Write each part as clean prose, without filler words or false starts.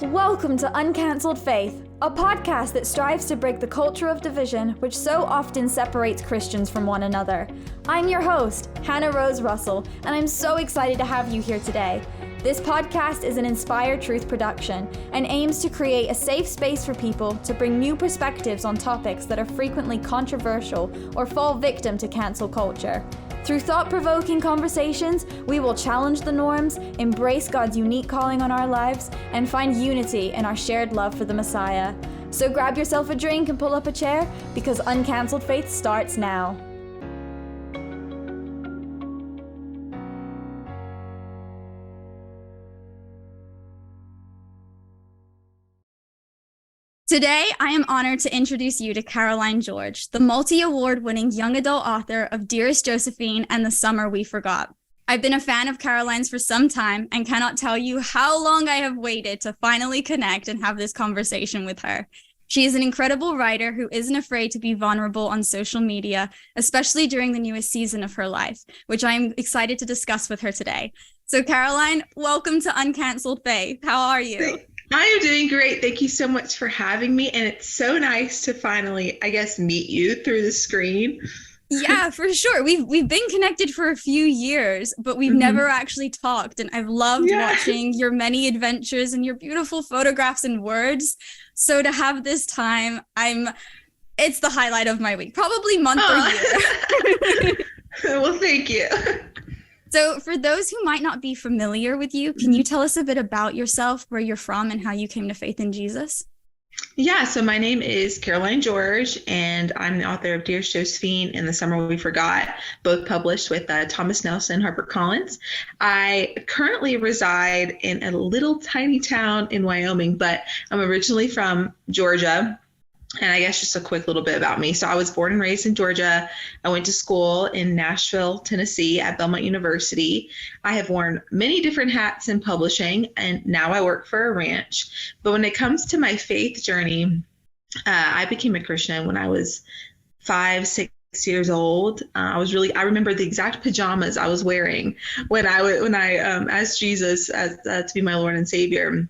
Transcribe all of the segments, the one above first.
Welcome to Uncancelled Faith, a podcast that strives to break the culture of division which so often separates Christians from one another. I'm your host, Hannah Rose Russell, and I'm so excited to have you here today. This podcast is an Inspired Truth production and aims to create a safe space for people to bring new perspectives on topics that are frequently controversial or fall victim to cancel culture. Through thought-provoking conversations, we will challenge the norms, embrace God's unique calling on our lives, and find unity in our shared love for the Messiah. So grab yourself a drink and pull up a chair, because Uncancelled Faith starts now. Today, I am honored to introduce you to Caroline George, the multi-award-winning young adult author of Dearest, Josephine, and The Summer We Forgot. I've been a fan of Caroline's for some time and cannot tell you how long I have waited to finally connect and have this conversation with her. She is an incredible writer who isn't afraid to be vulnerable on social media, especially during the newest season of her life, which I'm excited to discuss with her today. So Caroline, welcome to Uncancelled Faith. How are you? I am doing great. Thank you so much for having me. And it's so nice to finally, meet you through the screen. Yeah, for sure. We've been connected for a few years, but we've never actually talked. And I've loved watching your many adventures and your beautiful photographs and words. So to have this time, it's the highlight of my week, probably month or year. Well, thank you. So for those who might not be familiar with you, can you tell us a bit about yourself, where you're from, and how you came to faith in Jesus? Yeah, so my name is Caroline George, and I'm the author of Dearest, Josephine, and The Summer We Forgot, both published with Thomas Nelson HarperCollins. I currently reside in a little tiny town in Wyoming, but I'm originally from Georgia. And I guess just a quick little bit about me. So I was born and raised in Georgia. I went to school in Nashville, Tennessee at Belmont University. I have worn many different hats in publishing, and now I work for a ranch. But when it comes to my faith journey, I became a Christian when I was 5-6 years old. I remember the exact pajamas I was wearing when I asked Jesus to be my Lord and Savior.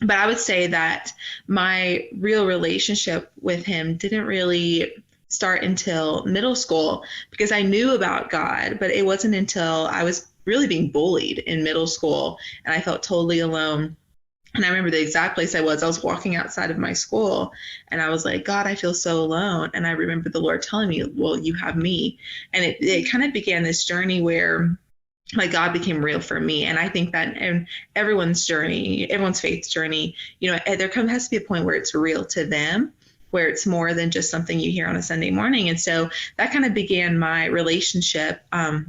But I would say that my real relationship with him didn't really start until middle school, because I knew about God, but it wasn't until I was really being bullied in middle school and I felt totally alone. And I remember the exact place I was walking outside of my school and I was like, God, I feel so alone. And I remember the Lord telling me, well, you have me. And it kind of began this journey where God became real for me. And I think that in everyone's faith journey, there has to be a point where it's real to them, where it's more than just something you hear on a Sunday morning. And so that kind of began my relationship. I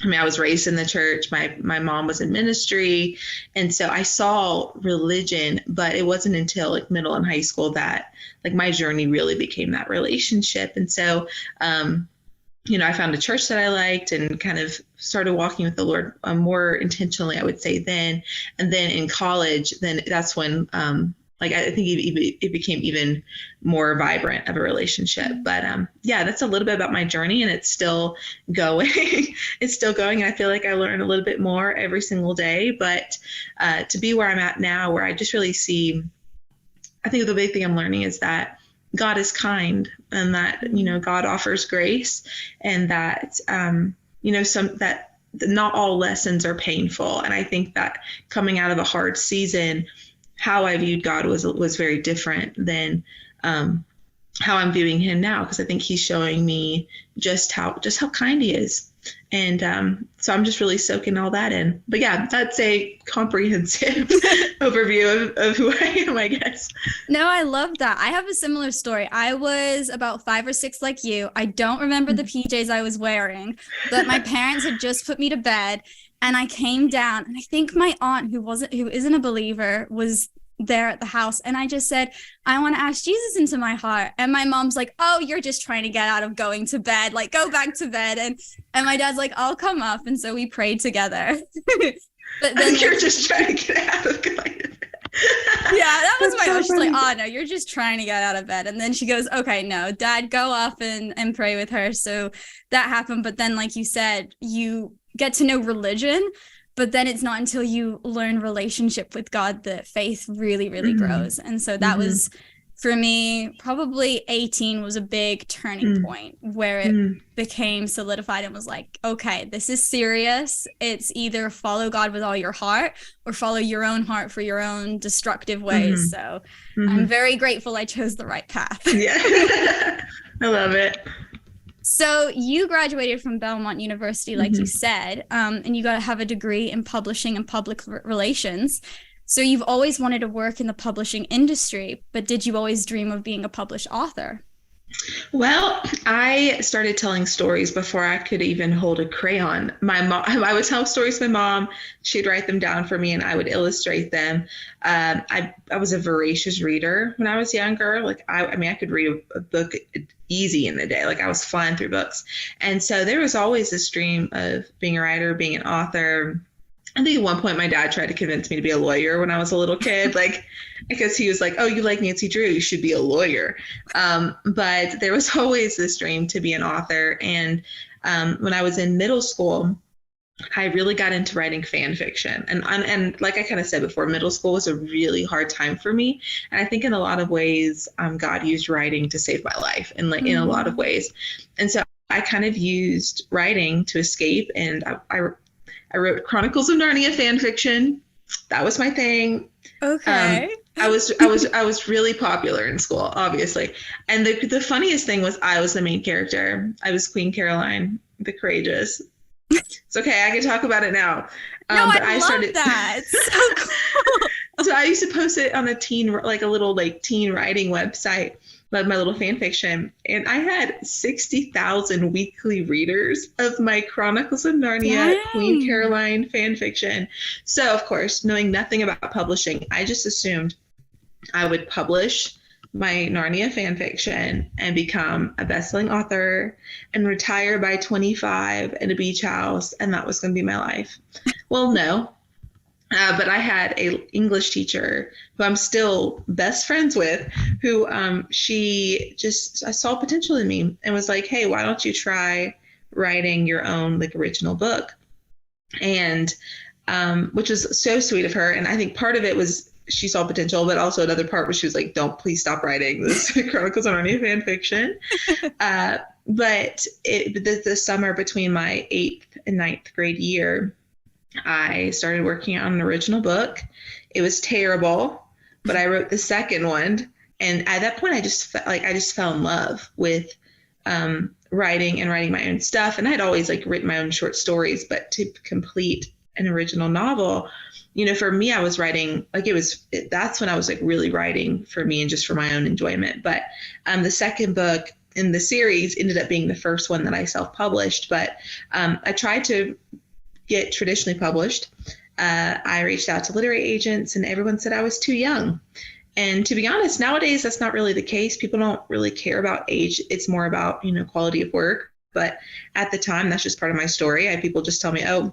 was raised in the church. My mom was in ministry. And so I saw religion, but it wasn't until middle and high school that my journey really became that relationship. And so, I found a church that I liked and kind of started walking with the Lord more intentionally, I would say then. And then in college, that's when, I think it became even more vibrant of a relationship. But that's a little bit about my journey, and it's still going. It's still going. And I feel like I learn a little bit more every single day. But to be where I'm at now, where I just really see, I think the big thing I'm learning is that God is kind, and that, God offers grace, and that, that not all lessons are painful. And I think that coming out of a hard season, how I viewed God was very different than how I'm viewing him now, because I think he's showing me just how kind he is. And so I'm just really soaking all that in. But yeah, that's a comprehensive overview of who I am, I guess. No, I love that. I have a similar story. I was about 5 or 6 like you. I don't remember the PJs I was wearing, but my parents had just put me to bed, and I came down, and I think my aunt, who isn't a believer, was there at the house, and I just said, I want to ask Jesus into my heart. And my mom's like, oh, you're just trying to get out of going to bed, go back to bed. And my dad's like, I'll come up. And so we prayed together. But then you're just trying to get out of going to bed. Yeah, that was my mom. She's like, oh no, you're just trying to get out of bed. And then she goes, okay, no, Dad, go off and pray with her. So that happened. But then, like you said, you get to know religion, But then it's not until you learn relationship with God that faith really, really grows. And so that was, for me, probably 18 was a big turning point where it became solidified and was like, okay, this is serious. It's either follow God with all your heart or follow your own heart for your own destructive ways. So I'm very grateful I chose the right path. Yeah, I love it. So you graduated from Belmont University, like you said, and you got to have a degree in publishing and public relations. So you've always wanted to work in the publishing industry, but did you always dream of being a published author? Well, I started telling stories before I could even hold a crayon. My mom, I would tell stories to my mom. She'd write them down for me and I would illustrate them. I was a voracious reader when I was younger. Like, I mean, I could read a book easy in the day. Like, I was flying through books. And so there was always this dream of being a writer, being an author. I think at one point my dad tried to convince me to be a lawyer when I was a little kid, like, because he was like, oh, you like Nancy Drew, you should be a lawyer. But there was always this dream to be an author. And when I was in middle school, I really got into writing fan fiction. And like I kind of said before, middle school was a really hard time for me. And I think in a lot of ways, God used writing to save my life in a lot of ways. And so I kind of used writing to escape. And I wrote Chronicles of Narnia fan fiction. That was my thing. Okay. I was really popular in school, obviously. And the funniest thing was I was the main character. I was Queen Caroline, the Courageous. It's okay. I can talk about it now. No, but I love that. It's so cool. So I used to post it on a little teen writing website, my little fan fiction. And I had 60,000 weekly readers of my Chronicles of Narnia, Queen Caroline fan fiction. So, of course, knowing nothing about publishing, I just assumed I would publish my Narnia fan fiction and become a best-selling author and retire by 25 in a beach house. And that was going to be my life. Well, no. But I had an English teacher who I'm still best friends with, who I saw potential in me and was like, hey, why don't you try writing your own original book? And which was so sweet of her. And I think part of it was she saw potential, but also another part was she was like, don't please stop writing this Chronicles of Narnia fan fiction. But the summer between my 8th and 9th grade year, I started working on an original book. It was terrible, but I wrote the second one. And at that point, I just fell in love with writing and writing my own stuff. And I had always written my own short stories, but to complete an original novel, for me, I was writing, that's when I was really writing for me and just for my own enjoyment. But the second book in the series ended up being the first one that I self-published. But I tried to get traditionally published. I reached out to literary agents and everyone said I was too young. And to be honest, nowadays, that's not really the case. People don't really care about age. It's more about, quality of work. But at the time, that's just part of my story. I had people just tell me, oh,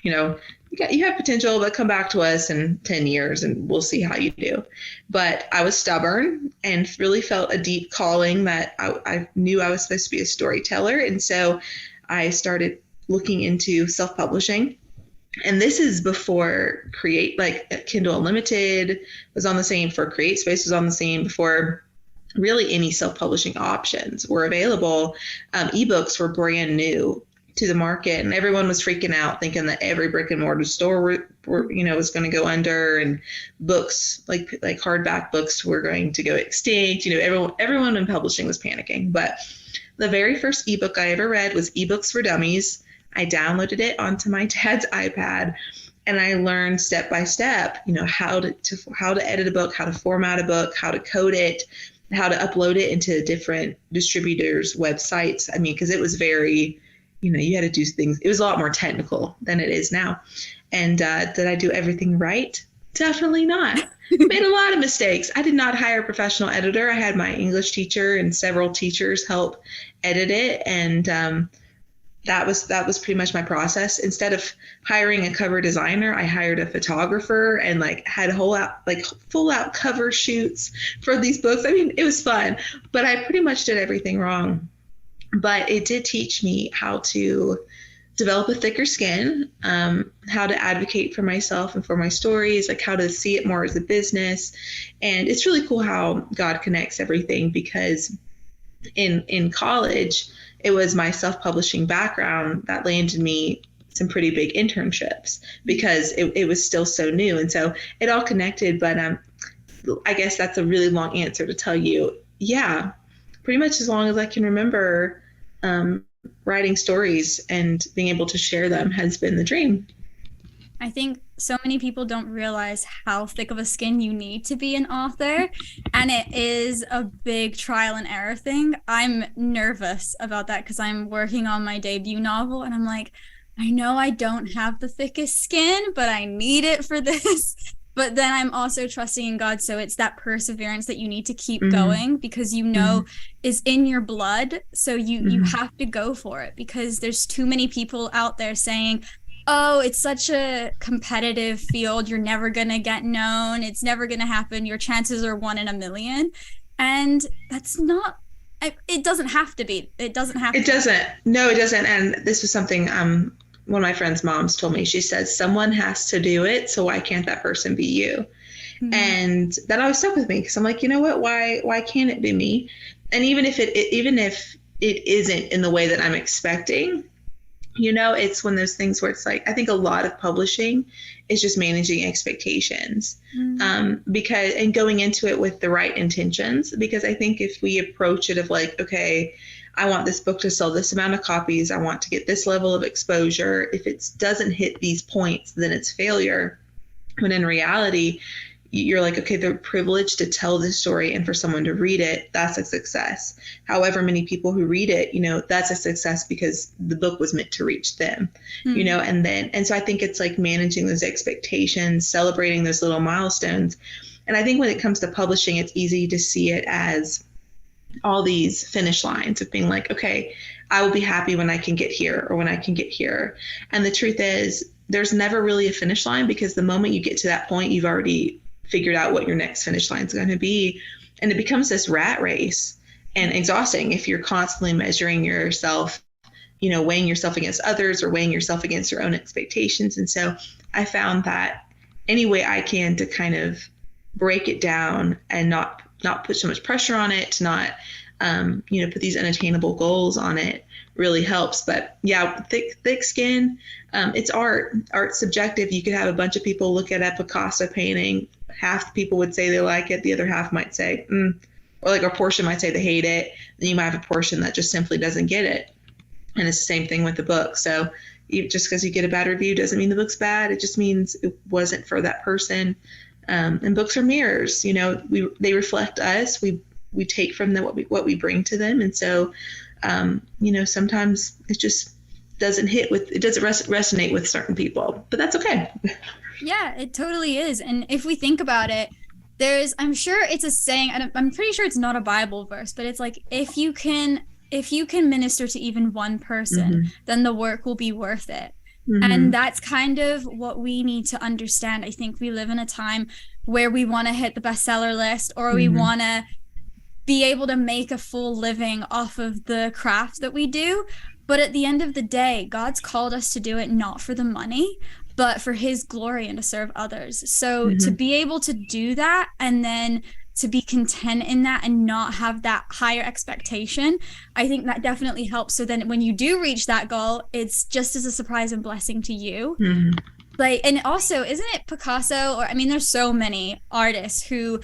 you have potential, but come back to us in 10 years and we'll see how you do. But I was stubborn and really felt a deep calling that I knew I was supposed to be a storyteller. And so I started looking into self-publishing. And this is before Kindle Unlimited was on the scene, before CreateSpace was on the scene, before really any self-publishing options were available. Ebooks were brand new to the market, and everyone was freaking out, thinking that every brick and mortar store was going to go under, and books like hardback books were going to go extinct. Everyone in publishing was panicking. But the very first ebook I ever read was eBooks for Dummies. I downloaded it onto my dad's iPad, and I learned step by step, how to edit a book, how to format a book, how to code it, how to upload it into different distributors' websites. I mean, because it was very, you had to do things. It was a lot more technical than it is now. And did I do everything right? Definitely not. Made a lot of mistakes. I did not hire a professional editor. I had my English teacher and several teachers help edit it, and that was pretty much my process. Instead of hiring a cover designer, I hired a photographer and had full out cover shoots for these books. I mean, it was fun, but I pretty much did everything wrong. But it did teach me how to develop a thicker skin, how to advocate for myself and for my stories, like how to see it more as a business. And it's really cool how God connects everything, because in college, it was my self-publishing background that landed me some pretty big internships, because it was still so new. And so it all connected. But I guess that's a really long answer to tell you, yeah, pretty much as long as I can remember, writing stories and being able to share them has been the dream. I think so many people don't realize how thick of a skin you need to be an author, and it is a big trial and error thing. I'm nervous about that because I'm working on my debut novel, and I'm like, I know I don't have the thickest skin, but I need it for this. But then I'm also trusting in God. So it's that perseverance that you need to keep going, because is in your blood. So you have to go for it, because there's too many people out there saying, oh, it's such a competitive field. You're never going to get known. It's never going to happen. Your chances are 1 in a million. And that's not, it doesn't have to be. It doesn't have to. It doesn't. No, it doesn't. And this was something one of my friend's moms told me. She said, someone has to do it, so why can't that person be you? Mm-hmm. And that always stuck with me, because I'm like, you know what? Why can't it be me? And even if it isn't in the way that I'm expecting, it's one of those things where it's like, I think a lot of publishing is just managing expectations, because, and going into it with the right intentions. Because I think if we approach it of like, okay, I want this book to sell this amount of copies, I want to get this level of exposure. If it doesn't hit these points, then it's failure. When in reality, you're like, okay, they're privileged to tell this story, and for someone to read it, that's a success. However many people who read it, that's a success because the book was meant to reach them, and so I think it's like managing those expectations, celebrating those little milestones. And I think when it comes to publishing, it's easy to see it as all these finish lines of being like, okay, I will be happy when I can get here, or when I can get here. And the truth is, there's never really a finish line, because the moment you get to that point, you've already figured out what your next finish line is going to be. And it becomes this rat race, and exhausting if you're constantly measuring yourself, weighing yourself against others, or weighing yourself against your own expectations. And so I found that any way I can to kind of break it down and not put so much pressure on it, to not, put these unattainable goals on it, really helps. But yeah, thick skin, it's art. Art's subjective. You could have a bunch of people look at a Picasso painting. Half the people would say they like it. The other half might say, or like a portion might say they hate it. Then you might have a portion that just simply doesn't get it. And it's the same thing with the book. So just because you get a bad review doesn't mean the book's bad. It just means it wasn't for that person. And books are mirrors. They reflect us. We take from them what we bring to them. And so, sometimes it just doesn't resonate with certain people, but that's okay. Yeah, it totally is. And if we think about it, I'm sure it's a saying, and I'm pretty sure it's not a Bible verse, but it's like, if you can minister to even one person, then the work will be worth it. And that's kind of what we need to understand. I think we live in a time where we want to hit the bestseller list, or we want to be able to make a full living off of the craft that we do. But at the end of the day, God's called us to do it not for the money, but for his glory and to serve others. So to be able to do that, and then to be content in that and not have that higher expectation, I think that definitely helps. So then when you do reach that goal, it's just as a surprise and blessing to you. Like, and also, isn't it Picasso, or there's so many artists who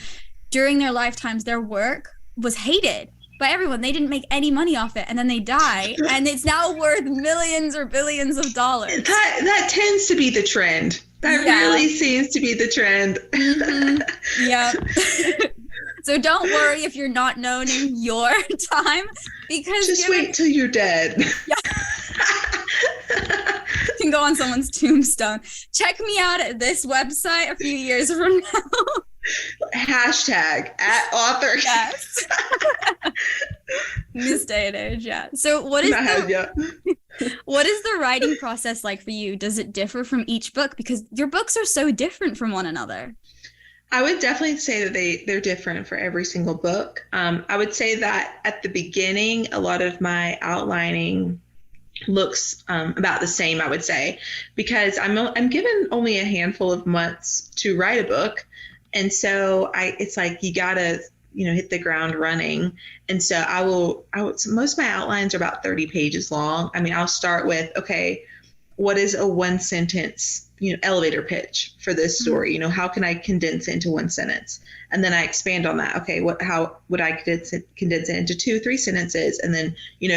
during their lifetimes, their work was hated by everyone. They didn't make any money off it, and then they die, and it's now worth millions or billions of dollars. That tends to be the trend. That really seems to be the trend. Yeah. So don't worry if you're not known in your time, because just wait till you're dead. You can go on someone's tombstone. Check me out at this website a few years from now. Hashtag @author. Yes. This day and age, yeah. So what is the writing process like for you? Does it differ from each book? Because your books are so different from one another. I would definitely say that they're different for every single book. I would say that at the beginning, a lot of my outlining looks about the same, I would say, because I'm given only a handful of months to write a book, and so it's like you gotta hit the ground running. And so so most of my outlines are about 30 pages long. I mean, I'll start with, okay, what is a one sentence elevator pitch for this story? How can I condense it into one sentence? And then I expand on that. Okay, how would I condense it into 2-3 sentences? And then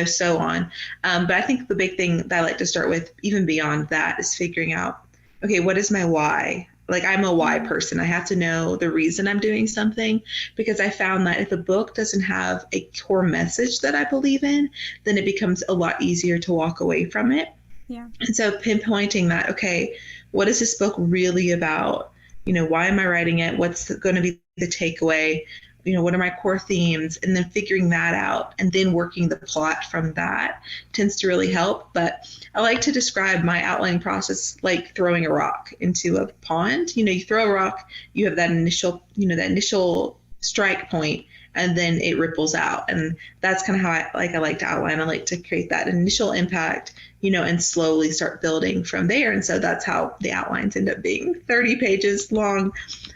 so on. But I think the big thing that I like to start with, even beyond that, is figuring out, okay, what is my why? Like, I'm a why person. I have to know the reason I'm doing something, because I found that if a book doesn't have a core message that I believe in, then it becomes a lot easier to walk away from it. Yeah. And so pinpointing that, okay, what is this book really about? Why am I writing it? What's going to be the takeaway? What are my core themes? And then figuring that out and then working the plot from that tends to really help. But I like to describe my outlining process like throwing a rock into a pond. You throw a rock, you have that initial strike point, and then it ripples out. And that's kind of how I like to outline. I like to create that initial impact, and slowly start building from there. And so that's how the outlines end up being 30 pages long.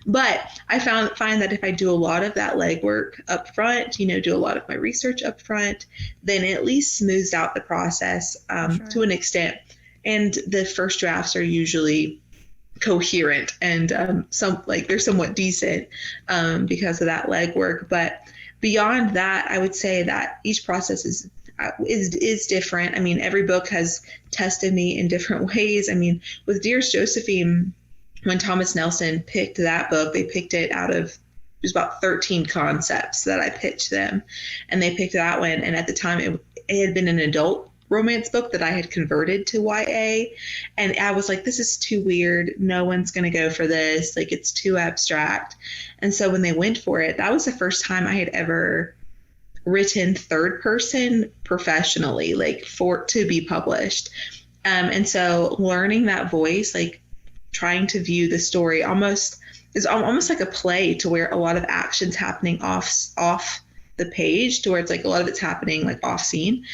But I find that if I do a lot of that legwork up front, do a lot of my research up front, then it at least smooths out the process to an extent. And the first drafts are usually coherent and they're somewhat decent because of that legwork. But beyond that, I would say that each process is different. I mean, every book has tested me in different ways. I mean, with Dearest, Josephine, when Thomas Nelson picked that book, they picked it out of, it was about 13 concepts that I pitched them, and they picked that one. And at the time, it had been an adult romance book that I had converted to YA. And I was like, this is too weird. No one's going to go for this. Like, it's too abstract. And so when they went for it, that was the first time I had ever written third person professionally, like to be published. And so learning that voice, like trying to view the story is almost like a play, to where a lot of action's happening off the page, to where it's like a lot of it's happening like off scene.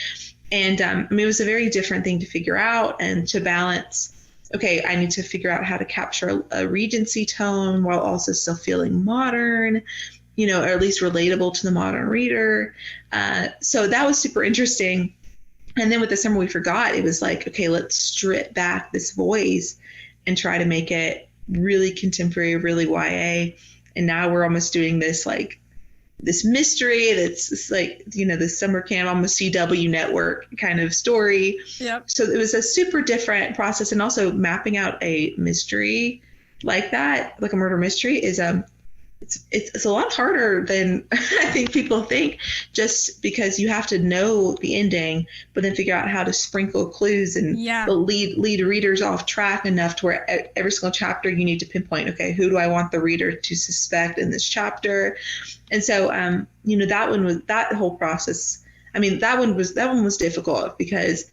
And I mean, it was a very different thing to figure out and to balance. Okay, I need to figure out how to capture a Regency tone while also still feeling modern, or at least relatable to the modern reader. So that was super interesting. And then with The Summer We Forgot, it was like, okay, let's strip back this voice and try to make it really contemporary, really YA. And now we're almost doing this mystery that's like, the summer camp, almost CW network kind of story. Yep. So it was a super different process. And also mapping out a mystery like that, like a murder mystery, is it's a lot harder than I think people think, just because you have to know the ending, but then figure out how to sprinkle clues and lead readers off track enough to where every single chapter you need to pinpoint, okay, who do I want the reader to suspect in this chapter? And so, that whole process. I mean, that one was difficult because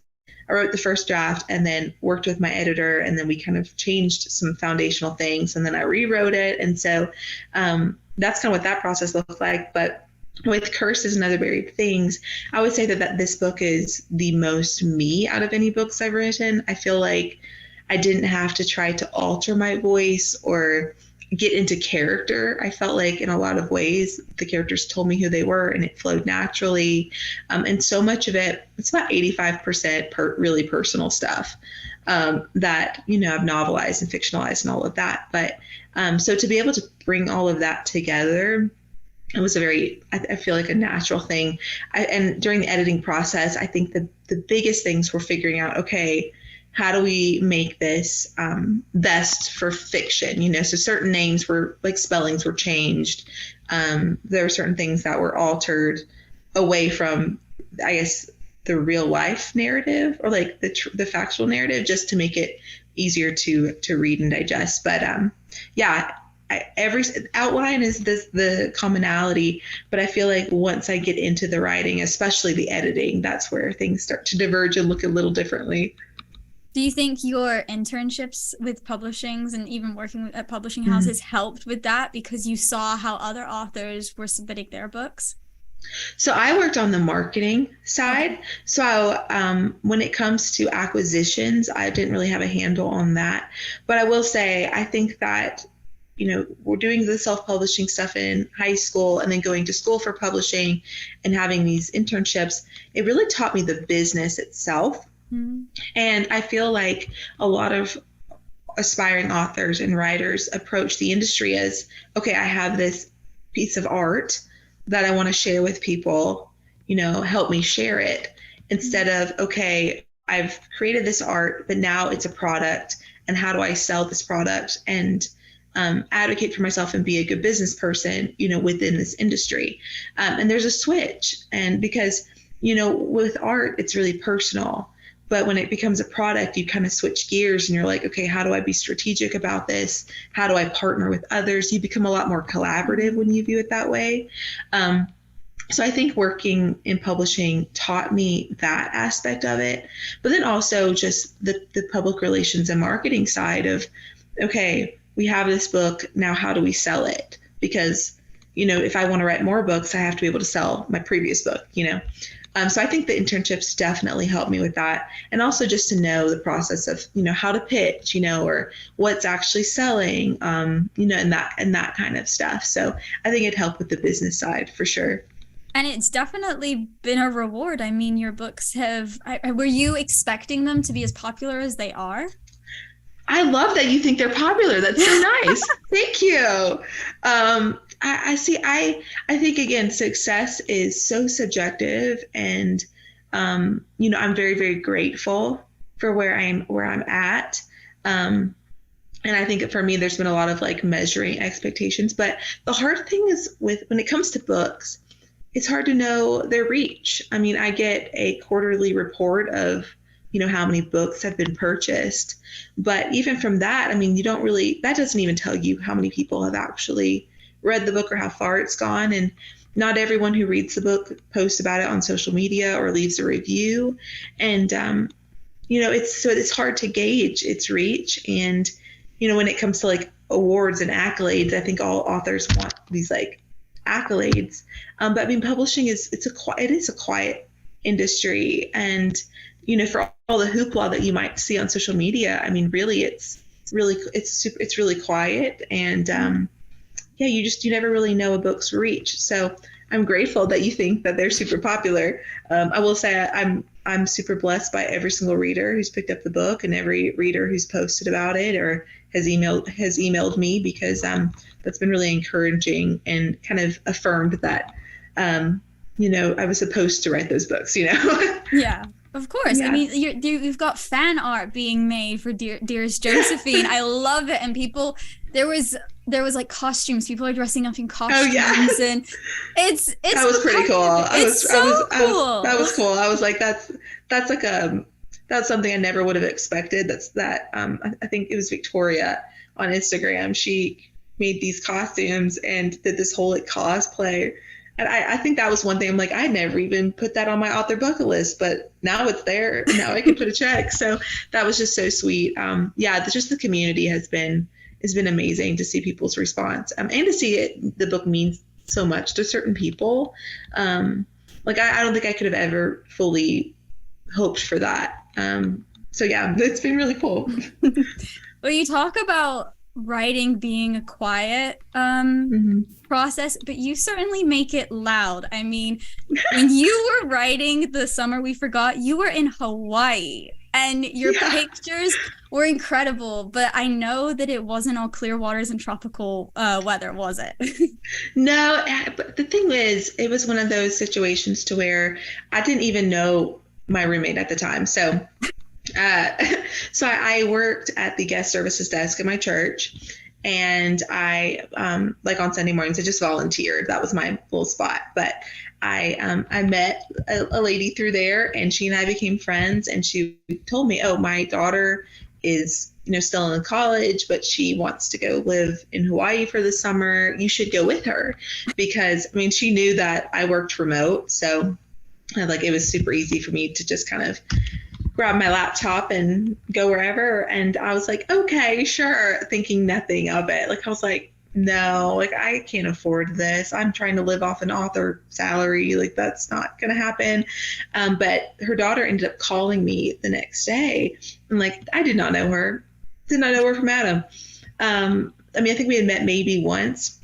I wrote the first draft and then worked with my editor, and then we kind of changed some foundational things, and then I rewrote it. And so that's kind of what that process looked like. But with Curses and Other Buried Things, I would say that this book is the most me out of any books I've written. I feel like I didn't have to try to alter my voice or get into character. I felt like in a lot of ways the characters told me who they were, and it flowed naturally. And so much of it, it's about 85% really personal stuff that, I've novelized and fictionalized and all of that. But so to be able to bring all of that together, it was I feel like a natural thing. And during the editing process, I think the biggest things were figuring out, okay, how do we make this best for fiction? So certain names spellings were changed. There were certain things that were altered away from, I guess, the real life narrative, or like the factual narrative, just to make it easier to read and digest. But every outline is the commonality, but I feel like once I get into the writing, especially the editing, that's where things start to diverge and look a little differently. Do you think your internships with publishings and even working at publishing houses helped with that, because you saw how other authors were submitting their books? So I worked on the marketing side. Okay. So when it comes to acquisitions, I didn't really have a handle on that. But I will say, I think that, we're doing the self-publishing stuff in high school and then going to school for publishing and having these internships. It really taught me the business itself. Mm-hmm. And I feel like a lot of aspiring authors and writers approach the industry as, okay, I have this piece of art that I want to share with people, help me share it, instead of, okay, I've created this art, but now it's a product, and how do I sell this product and advocate for myself and be a good business person, within this industry. And there's a switch. And because, with art, it's really personal. But when it becomes a product, you kind of switch gears and you're like, okay, how do I be strategic about this? How do I partner with others? You become a lot more collaborative when you view it that way. So I think working in publishing taught me that aspect of it, but then also just the public relations and marketing side of, okay, we have this book, now how do we sell it? Because, if I want to write more books, I have to be able to sell my previous book, So I think the internships definitely helped me with that. And also just to know the process of, how to pitch, or what's actually selling, and that kind of stuff. So I think it helped with the business side for sure. And it's definitely been a reward. I mean, your books were you expecting them to be as popular as they are? I love that you think they're popular. That's so nice. Thank you. I see. I think, again, success is so subjective, and I'm very, very grateful for where I'm at. And I think for me, there's been a lot of like measuring expectations. But the hard thing is when it comes to books, it's hard to know their reach. I mean, I get a quarterly report of how many books have been purchased. But even from that, I mean, that doesn't even tell you how many people have actually read the book or how far it's gone. And not everyone who reads the book posts about it on social media or leaves a review. And, it's hard to gauge its reach. And, when it comes to like awards and accolades, I think all authors want these like accolades. But I mean, publishing it is a quiet industry. And, for all the hoopla that you might see on social media, I mean, really, it's really quiet. And you never really know a book's reach. So I'm grateful that you think that they're super popular. I will say I'm super blessed by every single reader who's picked up the book and every reader who's posted about it or has emailed me, because that's been really encouraging and kind of affirmed that I was supposed to write those books. Yeah. Of course. Yeah. I mean, you've got fan art being made for Dearest Josephine. I love it. And there was like costumes. People are dressing up in costumes. Oh, yeah. And it's that was pretty cool. Cool. That was cool. I was like, that's something I never would have expected. I think it was Victoria on Instagram. She made these costumes and did this whole like cosplay. And I think that was one thing I'm like, I never even put that on my author bucket list, but now it's there. Now I can put a check. So that was just so sweet. Just the community has been amazing to see people's response, and to see the book means so much to certain people. I don't think I could have ever fully hoped for that. It's been really cool. Well, you talk about writing being a quiet process, but you certainly make it loud. I mean, when you were writing The Summer We Forgot, you were in Hawaii and your pictures were incredible, but I know that it wasn't all clear waters and tropical weather, was it? No, but the thing is, it was one of those situations to where I didn't even know my roommate at the time. So I worked at the guest services desk at my church, and I, on Sunday mornings, I just volunteered. That was my little spot. But I met a lady through there, and she and I became friends, and she told me, oh, my daughter is, still in college, but she wants to go live in Hawaii for the summer. You should go with her, because, I mean, she knew that I worked remote. So it was super easy for me to just kind of grab my laptop and go wherever. And I was like, okay, sure, thinking nothing of it. I was like, no, like I can't afford this. I'm trying to live off an author salary. Like that's not going to happen. But her daughter ended up calling me the next day. And like, I did not know her. Did not know her from Adam. I mean, I think we had met maybe once.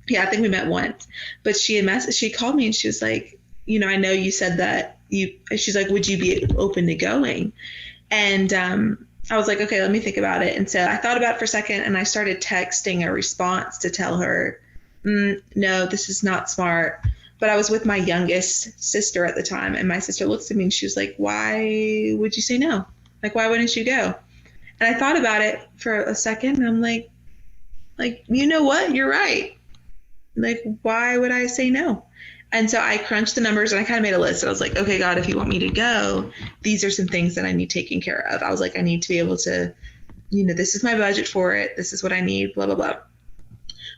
Yeah, I think we met once. But she called me and she was like, you know, I know you said that she's like, would you be open to going? And I was like, okay, let me think about it. And so I thought about it for a second and I started texting a response to tell her, no, this is not smart. But I was with my youngest sister at the time. And my sister looks at me and she was like, why would you say no? Like, why wouldn't you go? And I thought about it for a second. And I'm like, you know what? You're right. Like, why would I say no? And so I crunched the numbers and I kind of made a list. And I was like, okay, God, if you want me to go, these are some things that I need taken care of. I was like, I need to be able to, you know, this is my budget for it. This is what I need, blah, blah, blah.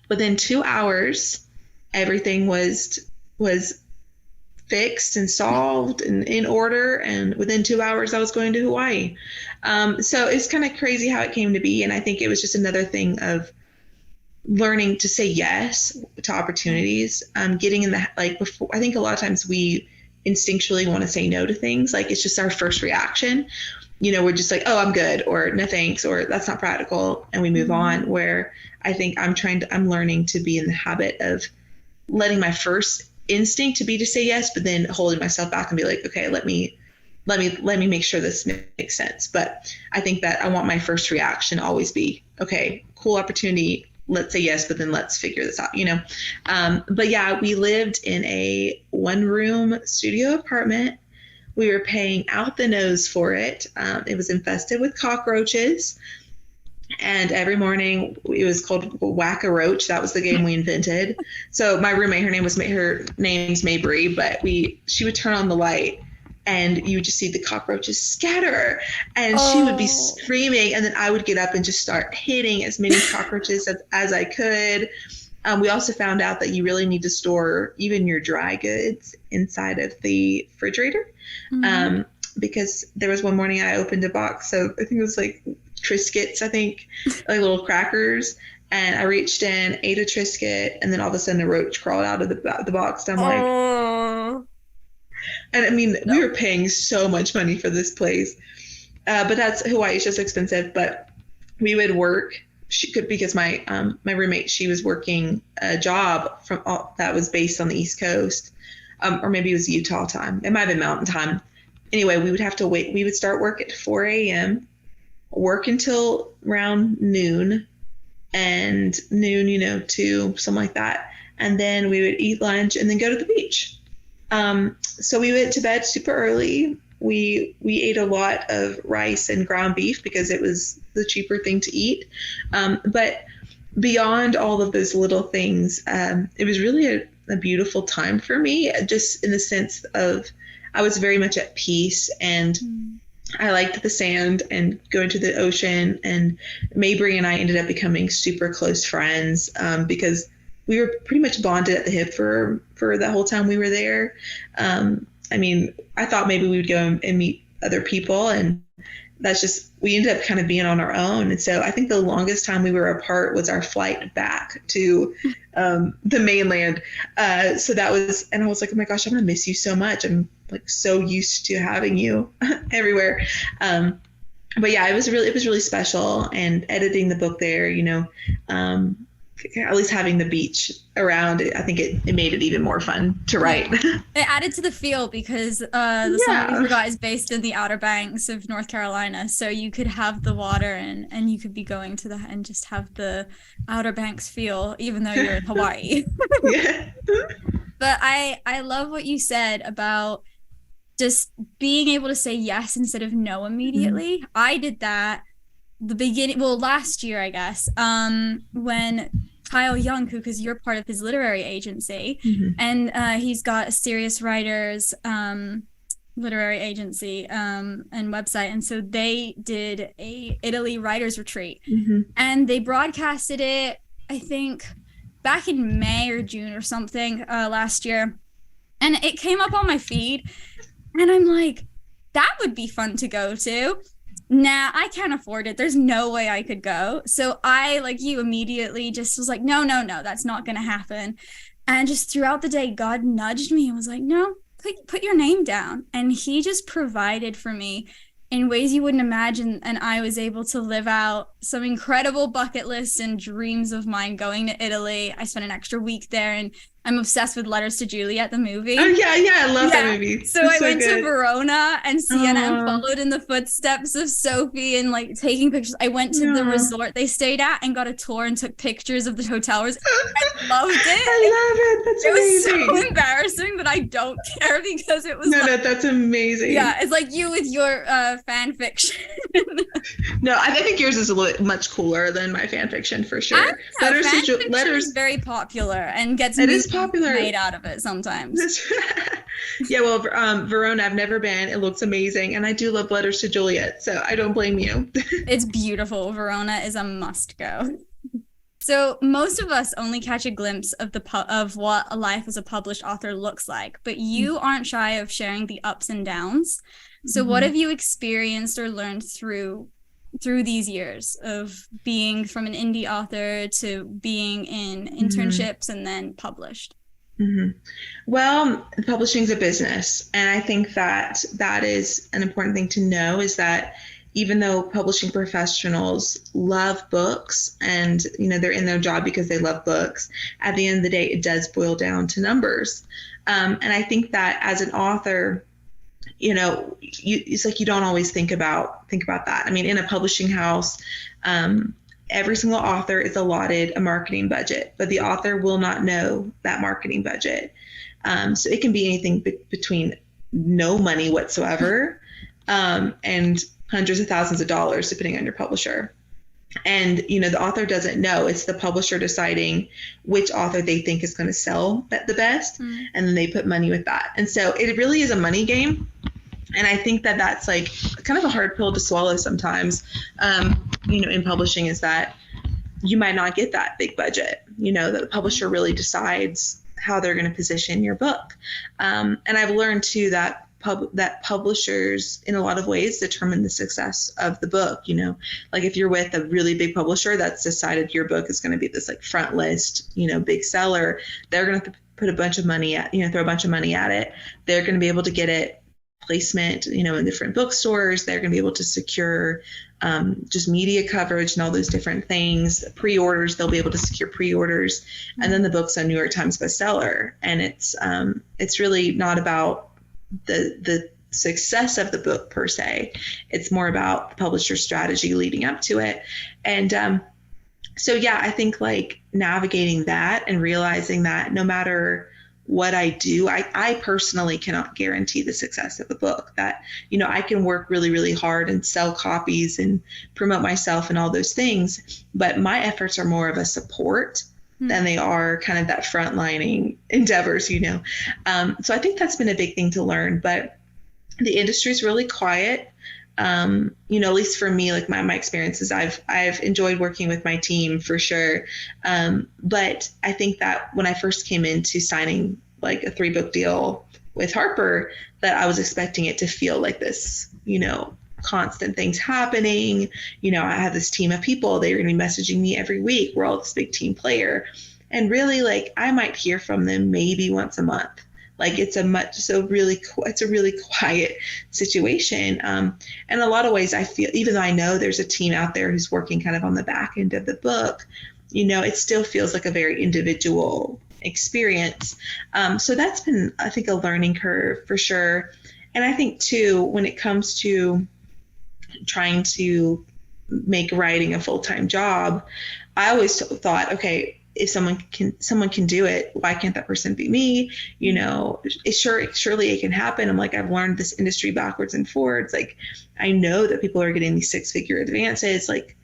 Within 2 hours, everything was fixed and solved and in order. And within 2 hours, I was going to Hawaii. So it's kind of crazy how it came to be. And I think it was just another thing of learning to say yes to opportunities, getting in the, like before, I think a lot of times we instinctually want to say no to things. Like it's just our first reaction, you know, we're just like, oh, I'm good, or no thanks, or that's not practical. And we move on, where I think I'm learning to be in the habit of letting my first instinct to be to say yes, but then holding myself back and be like, okay, let me make sure this makes sense. But I think that I want my first reaction to always be, okay, cool opportunity, let's say yes, but then let's figure this out, you know? But yeah, we lived in a 1-room studio apartment. We were paying out the nose for it. It was infested with cockroaches. And every morning it was called Whack-A-Roach. That was the game we invented. So my roommate, her name's Mabry, but she would turn on the light and you would just see the cockroaches scatter, and she would be screaming, and then I would get up and just start hitting as many cockroaches as I could. We also found out that you really need to store even your dry goods inside of the refrigerator, because there was one morning I opened a box, so I think it was like Triscuits, like little crackers, and I reached in, ate a Triscuit, and then all of a sudden a roach crawled out of the box, and I'm like, and I mean, we were paying so much money for this place, but Hawaii is just expensive. But we would work. Because my roommate, she was working a job that was based on the East Coast, or maybe it was Utah time. It might have been Mountain time. Anyway, we would have to wait. We would start work at 4 a.m., work until around noon, and noon, 2, something like that. And then we would eat lunch and then go to the beach. So we went to bed super early. We ate a lot of rice and ground beef because it was the cheaper thing to eat. But beyond all of those little things, it was really a beautiful time for me, just in the sense of I was very much at peace, and I liked the sand and going to the ocean. And Mabry and I ended up becoming super close friends, because we were pretty much bonded at the hip for the whole time we were there. I mean, I thought maybe we would go and meet other people, and we ended up kind of being on our own. And so I think the longest time we were apart was our flight back to the mainland. So that was, and I was like, oh my gosh, I'm going to miss you so much. I'm like so used to having you everywhere. But yeah, it was really special. And editing the book there, at least having the beach around, I think it made it even more fun to write. It added to the feel because the Summer We Forgot is based in the Outer Banks of North Carolina, so you could have the water and you could be going to and just have the Outer Banks feel, even though you're in Hawaii. Yeah. But I love what you said about just being able to say yes instead of no immediately. Mm-hmm. I did that last year, I guess, when Kyle Young, because you're part of his literary agency, and he's got a Serious Writers literary agency and website, and so they did a Italy writers retreat, and they broadcasted it, I think, back in May or June or something last year, and it came up on my feed, and I'm like, that would be fun to go to. nah, I can't afford it. There's no way I could go. So I, like you, immediately just was like, no, that's not going to happen. And just throughout the day, God nudged me and was like, no, put your name down. And he just provided for me in ways you wouldn't imagine. And I was able to live out some incredible bucket lists and dreams of mine going to Italy. I spent an extra week there, and I'm obsessed with Letters to Juliet, the movie. Oh, yeah, I love that movie. So I went to Verona and Siena and followed in the footsteps of Sophie and like taking pictures. I went to the resort they stayed at and got a tour and took pictures of the hotel rooms. I loved it. I love it. That's amazing. It was so embarrassing, but I don't care because it was that's amazing. Yeah, it's like you with your fan fiction. No, I think yours is a little much cooler than my fan fiction for sure. Letters is very popular and gets popular made out of it sometimes. Yeah, well, Verona, I've never been. It looks amazing, and I do love Letters to Juliet, so I don't blame you. It's beautiful. Verona is a must go. So most of us only catch a glimpse of what a life as a published author looks like, but you aren't shy of sharing the ups and downs. So what have you experienced or learned through these years of being from an indie author to being in internships and then published? Well, publishing is a business. And I think that is an important thing to know, is that even though publishing professionals love books and, they're in their job because they love books, at the end of the day, it does boil down to numbers. And I think that as an author, it's like you don't always think about that. I mean, in a publishing house, every single author is allotted a marketing budget, but the author will not know that marketing budget. So it can be anything between no money whatsoever and hundreds of thousands of dollars, depending on your publisher. And, the author doesn't know. It's the publisher deciding which author they think is going to sell the best. And then they put money with that. And so it really is a money game. And I think that that's like kind of a hard pill to swallow sometimes, in publishing, is that you might not get that big budget, that the publisher really decides how they're going to position your book. And I've learned too that publishers in a lot of ways determine the success of the book. Like if you're with a really big publisher that's decided your book is going to be this like front list, big seller, they're going to put a bunch of money throw a bunch of money at it. They're going to be able to get it placement, in different bookstores. They're going to be able to secure just media coverage and all those different things. Pre-orders, they'll be able to secure pre-orders, and then the book's a New York Times bestseller. And it's really not about the success of the book per se. It's more about the publisher's strategy leading up to it. And so yeah, I think like navigating that and realizing that no matter what I do, I personally cannot guarantee the success of the book. That, I can work really, really hard and sell copies and promote myself and all those things, but my efforts are more of a support than they are kind of that frontlining endeavors, So I think that's been a big thing to learn, but the industry is really quiet. At least for me, like my experiences, I've enjoyed working with my team for sure. But I think that when I first came into signing like a 3-book deal with Harper, that I was expecting it to feel like this, constant things happening. I have this team of people, they're going to be messaging me every week. We're all this big team player. And really, like, I might hear from them maybe once a month. Like it's a really quiet situation. And in a lot of ways, I feel, even though I know there's a team out there who's working kind of on the back end of the book, it still feels like a very individual experience. So that's been, I think, a learning curve for sure. And I think too, when it comes to trying to make writing a full-time job, I always thought, okay, if someone can do it, why can't that person be me? Surely it can happen. I'm like, I've learned this industry backwards and forwards. Like, I know that people are getting these 6-figure advances. Like,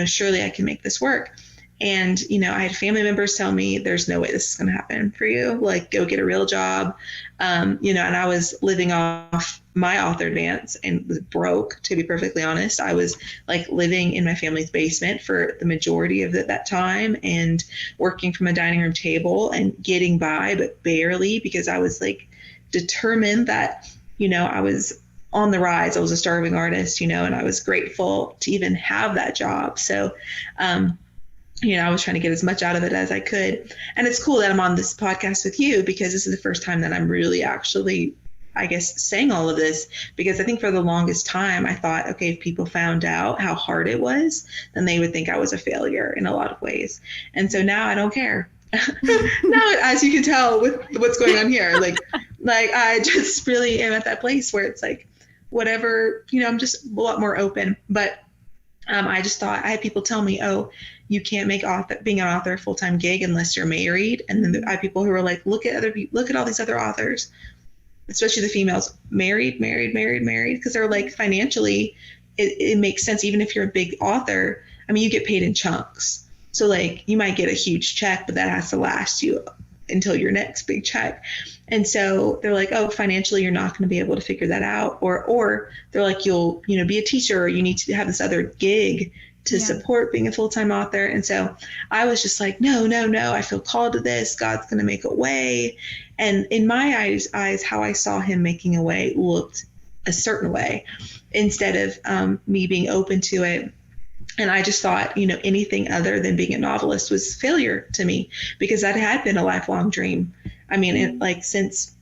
surely I can make this work. And, I had family members tell me, there's no way this is going to happen for you. Like, go get a real job. And I was living off my author advance and was broke, to be perfectly honest. I was like living in my family's basement for the majority of that time and working from a dining room table and getting by, but barely, because I was like determined that, I was on the rise. I was a starving artist, and I was grateful to even have that job. So, I was trying to get as much out of it as I could. And it's cool that I'm on this podcast with you, because this is the first time that I'm really actually, I guess, saying all of this, because I think for the longest time I thought, okay, if people found out how hard it was, then they would think I was a failure in a lot of ways. And so now I don't care. Now, as you can tell with what's going on here, like I just really am at that place where it's like, whatever, I'm just a lot more open. But I just thought, I had people tell me, oh, you can't make being an author a full-time gig unless you're married. And then I had people who were like, look at all these other authors, especially the females, married, because they're like, financially, it makes sense. Even if you're a big author, I mean, you get paid in chunks. So like, you might get a huge check, but that has to last you until your next big check. And so they're like, oh, financially, you're not going to be able to figure that out. Or they're like, you'll, be a teacher, or you need to have this other gig to support being a full-time author. And so I was just like, no, I feel called to this. God's going to make a way. And in my eyes, how I saw him making a way looked a certain way, instead of me being open to it. And I just thought, anything other than being a novelist was failure to me, because that had been a lifelong dream. I mean, since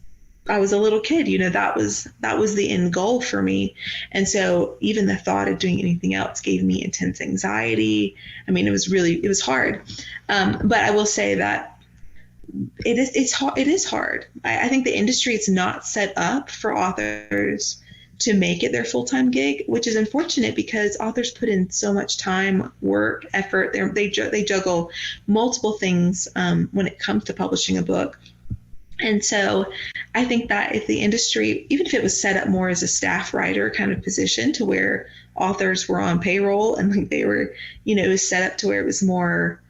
I was a little kid, that was the end goal for me. And so even the thought of doing anything else gave me intense anxiety. I mean, it was hard. But I will say that it is hard. I think the industry is not set up for authors to make it their full-time gig, which is unfortunate, because authors put in so much time, work, effort. They juggle multiple things when it comes to publishing a book. And so I think that if the industry, even if it was set up more as a staff writer kind of position, to where authors were on payroll and like they were, it was set up to where it was more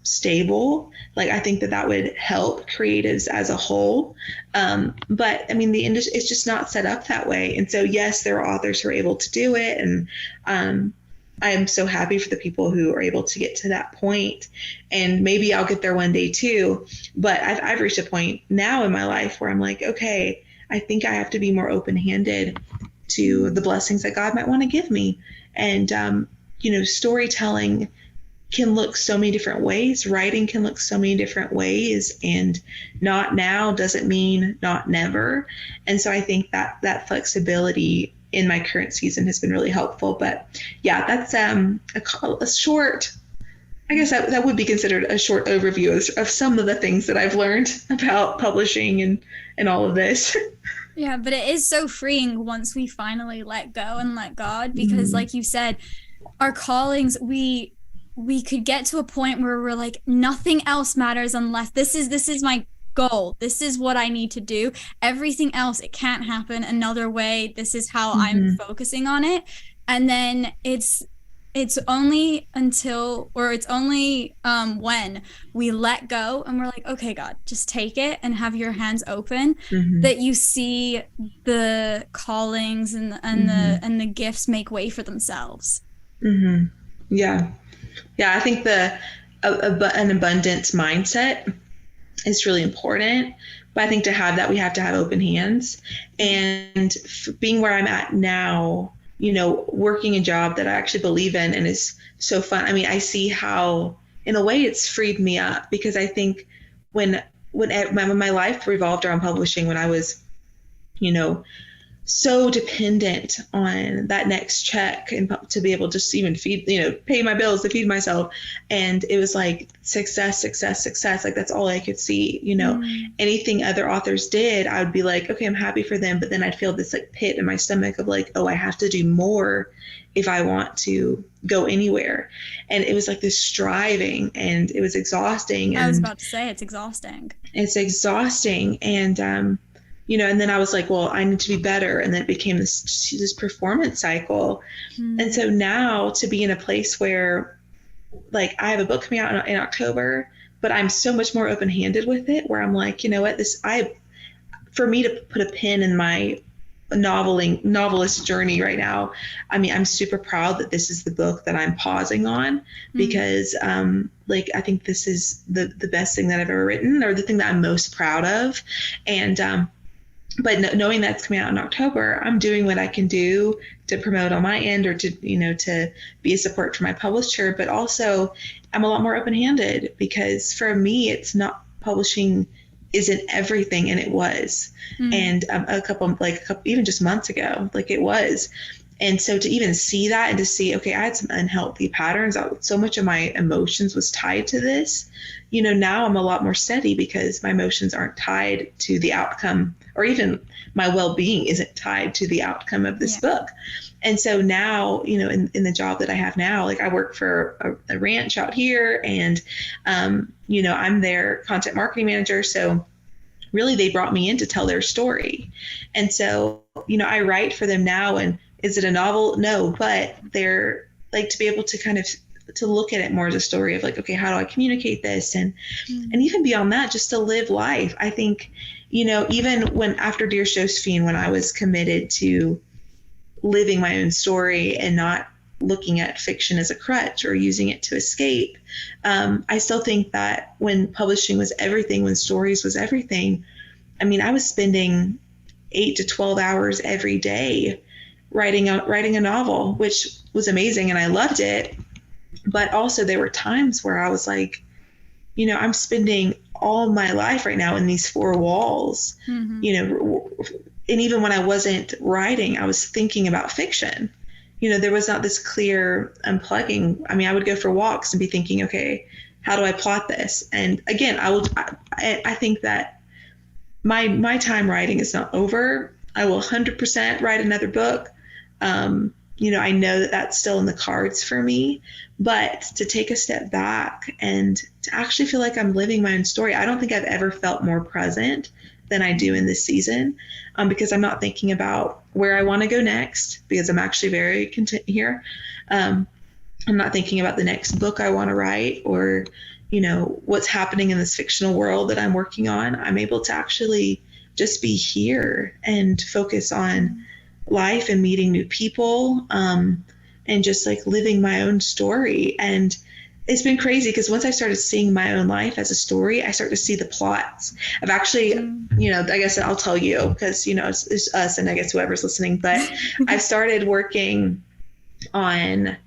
stable, like I think that would help creatives as a whole. But I mean, the industry, it's just not set up that way. And so, yes, there are authors who are able to do it. And I am so happy for the people who are able to get to that point. And maybe I'll get there one day too. But I've reached a point now in my life where I'm like, okay, I think I have to be more open-handed to the blessings that God might want to give me. And, storytelling can look so many different ways. Writing can look so many different ways, and not now doesn't mean not never. And so I think that flexibility in my current season has been really helpful. But yeah, that's a short, I guess that would be considered a short overview of some of the things that I've learned about publishing and all of this. Yeah, but it is so freeing once we finally let go and let God, because like you said, our callings, we could get to a point where we're like, nothing else matters unless this is my goal. This is what I need to do. Everything else, it can't happen another way. This is how I'm focusing on it. And then it's only when we let go and we're like, okay, God, just take it and have your hands open, that you see the callings and the gifts make way for themselves. Yeah, I think an abundance mindset is really important. But I think to have that, we have to have open hands. And being where I'm at now, working a job that I actually believe in and is so fun. I mean, I see how, in a way, it's freed me up, because I think when my life revolved around publishing, when I was, so dependent on that next check and to be able to just even feed, pay my bills, to feed myself. And it was like success. Like that's all I could see, anything other authors did, I would be like, okay, I'm happy for them. But then I'd feel this like pit in my stomach of like, oh, I have to do more if I want to go anywhere. And it was like this striving, and it was exhausting. I was about to say, it's exhausting. And, and then I was like, well, I need to be better. And then it became this performance cycle. And so now to be in a place where, like, I have a book coming out in October, but I'm so much more open-handed with it, where I'm like, for me to put a pin in my novelist journey right now, I mean, I'm super proud that this is the book that I'm pausing on, because I think this is the best thing that I've ever written, or the thing that I'm most proud of. And but knowing that's coming out in October, I'm doing what I can do to promote on my end, or to, to be a support for my publisher. But also I'm a lot more open-handed, because for me, it's not, publishing isn't everything. And it was. And a couple, even just months ago, it was. And so to even see that, and to see, okay, I had some unhealthy patterns. So much of my emotions was tied to this. Now I'm a lot more steady, because my emotions aren't tied to the outcome, or even my well-being isn't tied to the outcome of this book. And so now, in the job that I have now, I work for a ranch out here, and, I'm their content marketing manager. So really, they brought me in to tell their story. And so, I write for them now. And is it a novel? No, but they're to be able to kind of to look at it more as a story of okay, how do I communicate this? And even beyond that, just to live life. I think, even when after Dearest Josephine, when I was committed to living my own story and not looking at fiction as a crutch or using it to escape, I still think that when publishing was everything, when stories was everything, I was spending 8 to 12 hours every day writing a novel, which was amazing, and I loved it. But also there were times where I was I'm spending all my life right now in these four walls, and even when I wasn't writing, I was thinking about fiction. There was not this clear unplugging. I would go for walks and be thinking, okay, how do I plot this? And again, I think that my time writing is not over. I will 100% write another book. I know that that's still in the cards for me, but to take a step back and to actually feel like I'm living my own story, I don't think I've ever felt more present than I do in this season, because I'm not thinking about where I want to go next, because I'm actually very content here. I'm not thinking about the next book I want to write, or, what's happening in this fictional world that I'm working on. I'm able to actually just be here and focus on life and meeting new people, and just living my own story. And it's been crazy, because once I started seeing my own life as a story, I start to see the plots. I've actually, I guess I'll tell you, because, it's us and I guess whoever's listening, but I've started working on,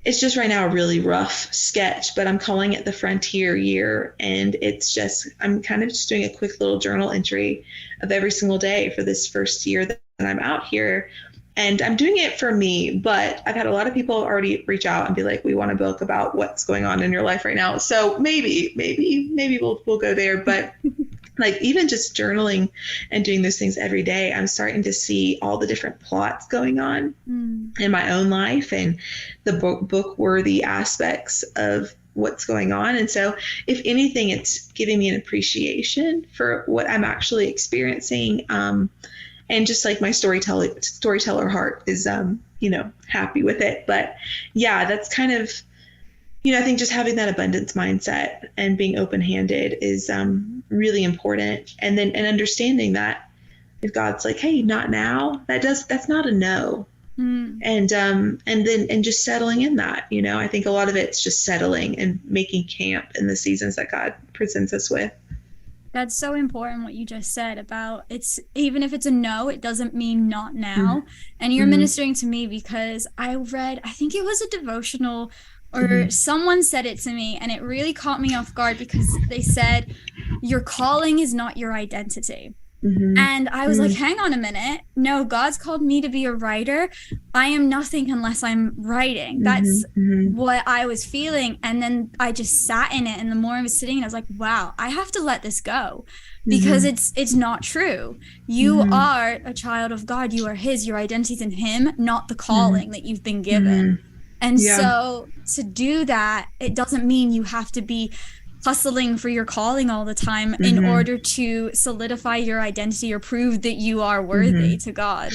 it's just right now a really rough sketch, but I'm calling it the Frontier Year. And it's just, I'm kind of just doing a quick little journal entry of every single day for this first year that I'm out here. And I'm doing it for me, but I've had a lot of people already reach out and be like, we want a book about what's going on in your life right now. So maybe we'll go there. But even just journaling and doing those things every day, I'm starting to see all the different plots going on in my own life, and the book worthy aspects of what's going on. And so if anything, it's giving me an appreciation for what I'm actually experiencing. And just my storyteller heart is, happy with it. But yeah, that's kind of, I think just having that abundance mindset and being open-handed is really important. And understanding that if God's hey, not now, that's not a no. And just settling in that, I think a lot of it's just settling and making camp in the seasons that God presents us with. That's so important what you just said about it's, even if it's a no, it doesn't mean not now. And you're ministering to me, because I think it was a devotional, or someone said it to me, and it really caught me off guard, because they said, your calling is not your identity. And I was hang on a minute. No, God's called me to be a writer. I am nothing unless I'm writing. That's what I was feeling. And then I just sat in it. And the more I was sitting, I was like, wow, I have to let this go, because it's not true. You are a child of God. You are his. Your identity's in him, not the calling that you've been given. And so to do that, it doesn't mean you have to be hustling for your calling all the time in order to solidify your identity or prove that you are worthy to God.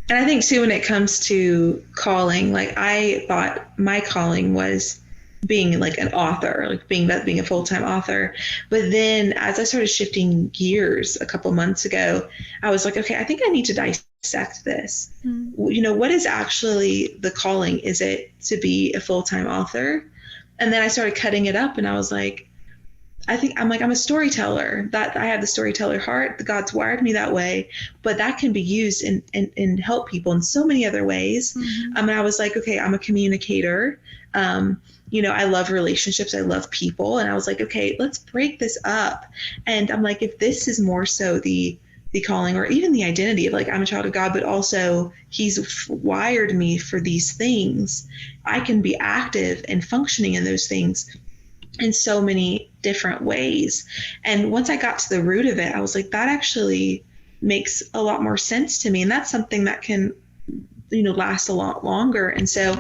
And I think too, when it comes to calling, I thought my calling was being an author, being a full-time author. But then as I started shifting gears a couple months ago, I was okay, I think I need to dissect this. What is actually the calling? Is it to be a full-time author? And then I started cutting it up, and I was I think I'm a storyteller, that I have the storyteller heart. God's wired me that way, but that can be used and help people in so many other ways. And I was like, okay, I'm a communicator. I love relationships. I love people. And I was like, okay, let's break this up. And I'm like, if this is more so the calling or even the identity of like, I'm a child of God, but also he's wired me for these things, I can be active and functioning in those things in so many different ways. And once I got to the root of it, I was like, that actually makes a lot more sense to me. And that's something that can, last a lot longer. And so,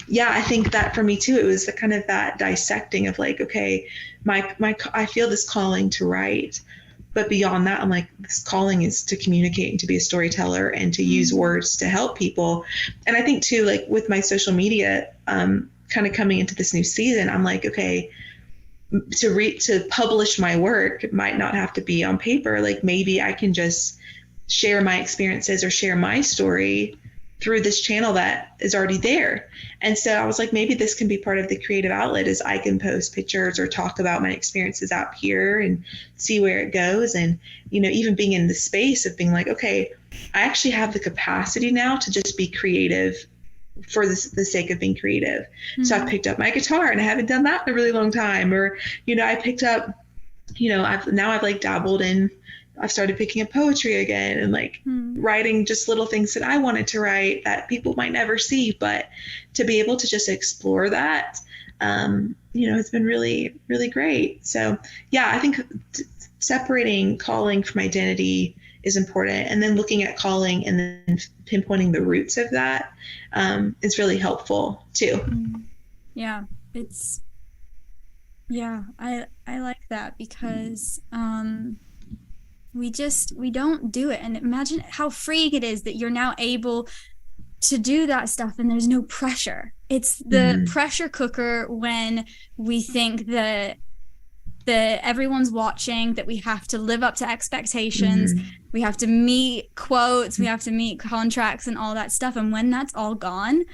yeah, I think that for me too, it was the kind of that dissecting of like, okay, I feel this calling to write, but beyond that, I'm like, this calling is to communicate and to be a storyteller and to use words to help people. And I think too, like with my social media, kind of coming into this new season, I'm like, okay, to publish my work, it might not have to be on paper. Like maybe I can just share my experiences or share my story through this channel that is already there. And so I was like, maybe this can be part of the creative outlet, is I can post pictures or talk about my experiences out here and see where it goes. And, even being in the space of being like, okay, I actually have the capacity now to just be creative for the sake of being creative. So I've picked up my guitar, and I haven't done that in a really long time. Or, I picked up, I've like dabbled in, I've started picking up poetry again and like writing just little things that I wanted to write that people might never see, but to be able to just explore that, it's been really, really great. So yeah, I think separating calling from identity is important. And then looking at calling and then pinpointing the roots of that is really helpful too. Yeah, I like that because we don't do it. And imagine how freeing it is that you're now able to do that stuff and there's no pressure. It's the pressure cooker when we think that everyone's watching, that we have to live up to expectations, we have to meet quotes, we have to meet contracts and all that stuff. And when that's all gone,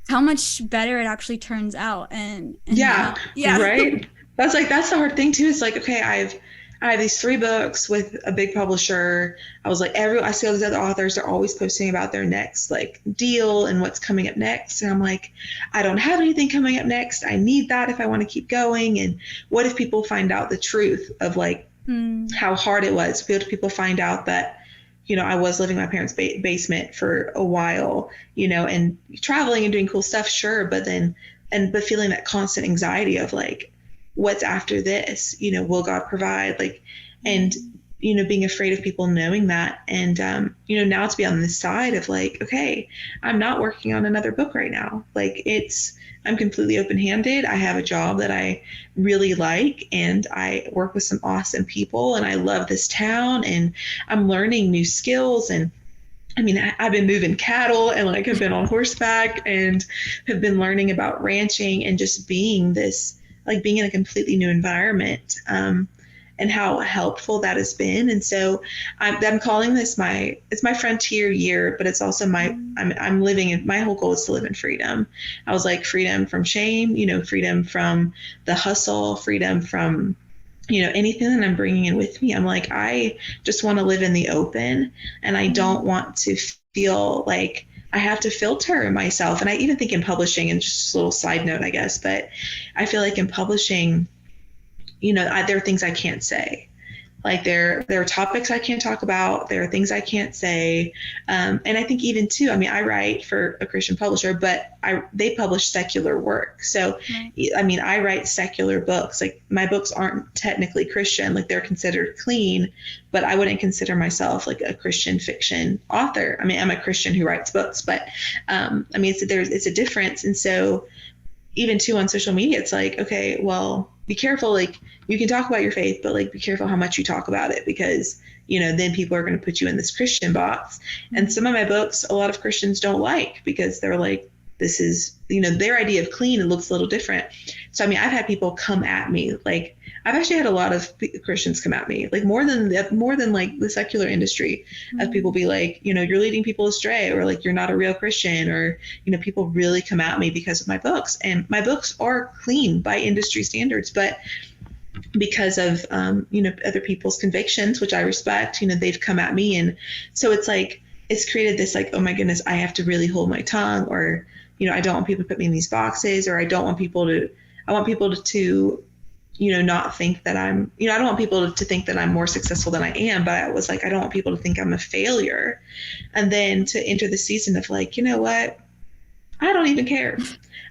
how much better it actually turns out. And yeah, right. That's the hard thing too. It's like, okay, I have these 3 books with a big publisher. I was like, I see all these other authors, they're always posting about their next like deal and what's coming up next. And I'm like, I don't have anything coming up next. I need that if I want to keep going. And what if people find out the truth of like how hard it was? What if people find out that, I was living in my parents' basement for a while, and traveling and doing cool stuff, sure. But feeling that constant anxiety of like, what's after this, will God provide, like, and, being afraid of people knowing that. And, now to be on the side of like, okay, I'm not working on another book right now. Like I'm completely open-handed. I have a job that I really like, and I work with some awesome people, and I love this town, and I'm learning new skills. And I mean, I've been moving cattle and like have been on horseback and have been learning about ranching and just being in a completely new environment, and how helpful that has been. And so I'm calling this it's my frontier year, but it's also I'm living in, my whole goal is to live in freedom. I was like, freedom from shame, freedom from the hustle, freedom from, anything that I'm bringing in with me. I'm like, I just want to live in the open, and I don't want to feel like I have to filter myself. And I even think in publishing, and just a little side note, I guess, but I feel like in publishing, there are things I can't say. Like there are topics I can't talk about. There are things I can't say. And I think even too, I mean, I write for a Christian publisher, but they publish secular work. So, I mean, I write secular books. Like my books aren't technically Christian, like they're considered clean, but I wouldn't consider myself like a Christian fiction author. I mean, I'm a Christian who writes books, but I mean, it's a difference. And so even too on social media, it's like, okay, well, be careful. Like you can talk about your faith, but like be careful how much you talk about it, because then people are going to put you in this Christian box. And some of my books, a lot of Christians don't like, because they're like, this is, their idea of clean, it looks a little different. So, I mean, I've had people come at me. Like I've actually had a lot of Christians come at me, like more than like the secular industry, of people be like, you're leading people astray, or like, you're not a real Christian, or, people really come at me because of my books. And my books are clean by industry standards, but because of, other people's convictions, which I respect, they've come at me. And so it's like, it's created this like, oh my goodness, I have to really hold my tongue, or, I don't want people to put me in these boxes, or I want people to, not think that I don't want people to think that I'm more successful than I am, but I was like, I don't want people to think I'm a failure. And then to enter the season of like, you know what? I don't even care.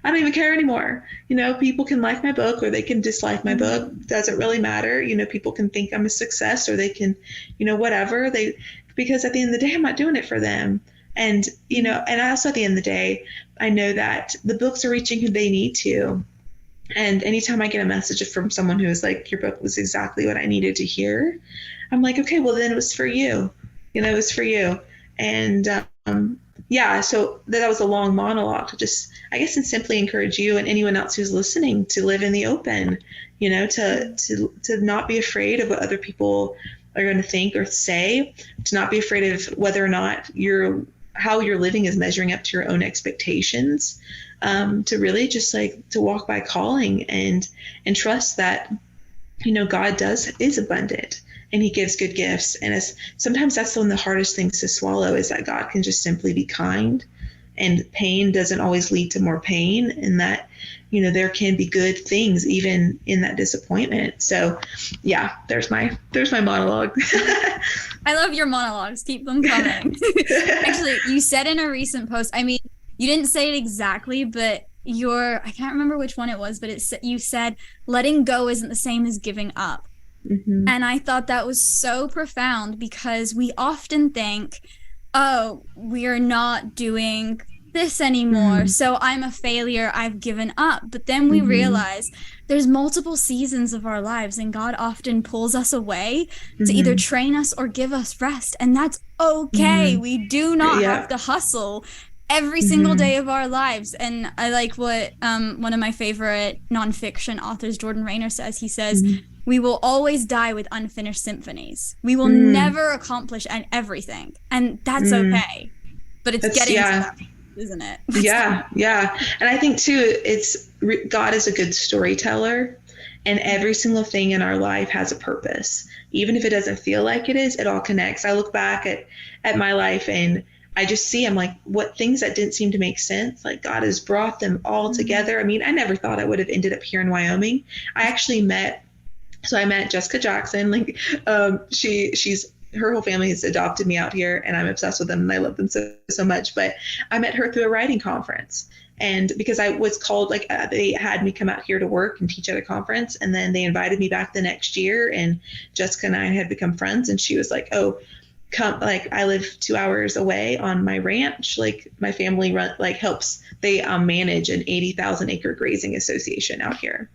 I don't even care anymore. People can like my book or they can dislike my book. Doesn't really matter. People can think I'm a success, or they can, whatever because at the end of the day, I'm not doing it for them. And, and also at the end of the day, I know that the books are reaching who they need to. And anytime I get a message from someone who is like, your book was exactly what I needed to hear, I'm like, okay, well then it was for you. It was for you. And so that was a long monologue to just, I guess, and simply encourage you and anyone else who's listening to live in the open, to not be afraid of what other people are going to think or say, to not be afraid of whether or not how you're living is measuring up to your own expectations, to really just like to walk by calling and trust that, God is abundant and he gives good gifts. And sometimes that's one of the hardest things to swallow, is that God can just simply be kind, and pain doesn't always lead to more pain, and that, there can be good things even in that disappointment. So yeah, there's my monologue. I love your monologues. Keep them coming. Actually, you said in a recent post, I mean, you didn't say it exactly, but I can't remember which one it was, but you said letting go isn't the same as giving up. Mm-hmm. And I thought that was so profound, because we often think, oh, we are not doing this anymore, so I'm a failure, I've given up. But then we realize there's multiple seasons of our lives, and God often pulls us away to either train us or give us rest, and that's okay. We do not have to hustle every single day of our lives. And I like what one of my favorite nonfiction authors, Jordan Rayner, says. He says, we will always die with unfinished symphonies. We will never accomplish everything, and that's okay. But it's getting to that, isn't it? Yeah. And I think too, God is a good storyteller, and every single thing in our life has a purpose. Even if it doesn't feel like it is, it all connects. I look back at my life and I just see, I'm like, what things that didn't seem to make sense, like God has brought them all together. I mean, I never thought I would have ended up here in Wyoming. I actually met Jessica Jackson. Like, she's her whole family has adopted me out here, and I'm obsessed with them, and I love them so much. But I met her through a writing conference, and because I was called, like, they had me come out here to work and teach at a conference, and then they invited me back the next year, and Jessica and I had become friends, and she was like, oh, come, like, I live 2 hours away on my ranch, like my family they manage an 80,000 acre grazing association out here.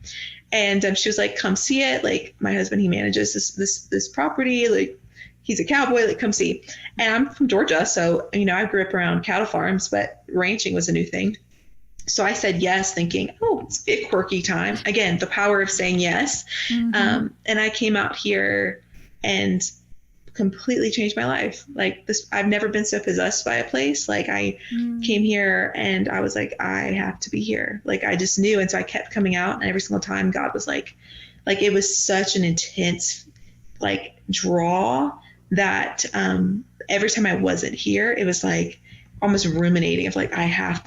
And she was like, come see it. Like, my husband, he manages this property. Like, he's a cowboy, like, come see. And I'm from Georgia. So, I grew up around cattle farms, but ranching was a new thing. So I said yes, thinking, oh, it's a quirky time. Again, the power of saying yes. And I came out here and completely changed my life. Like, this, I've never been so possessed by a place. Like, I came here and I was like, I have to be here. Like, I just knew. And so I kept coming out, and every single time God was like it was such an intense, like, draw that every time I wasn't here, it was like almost ruminating of like, I have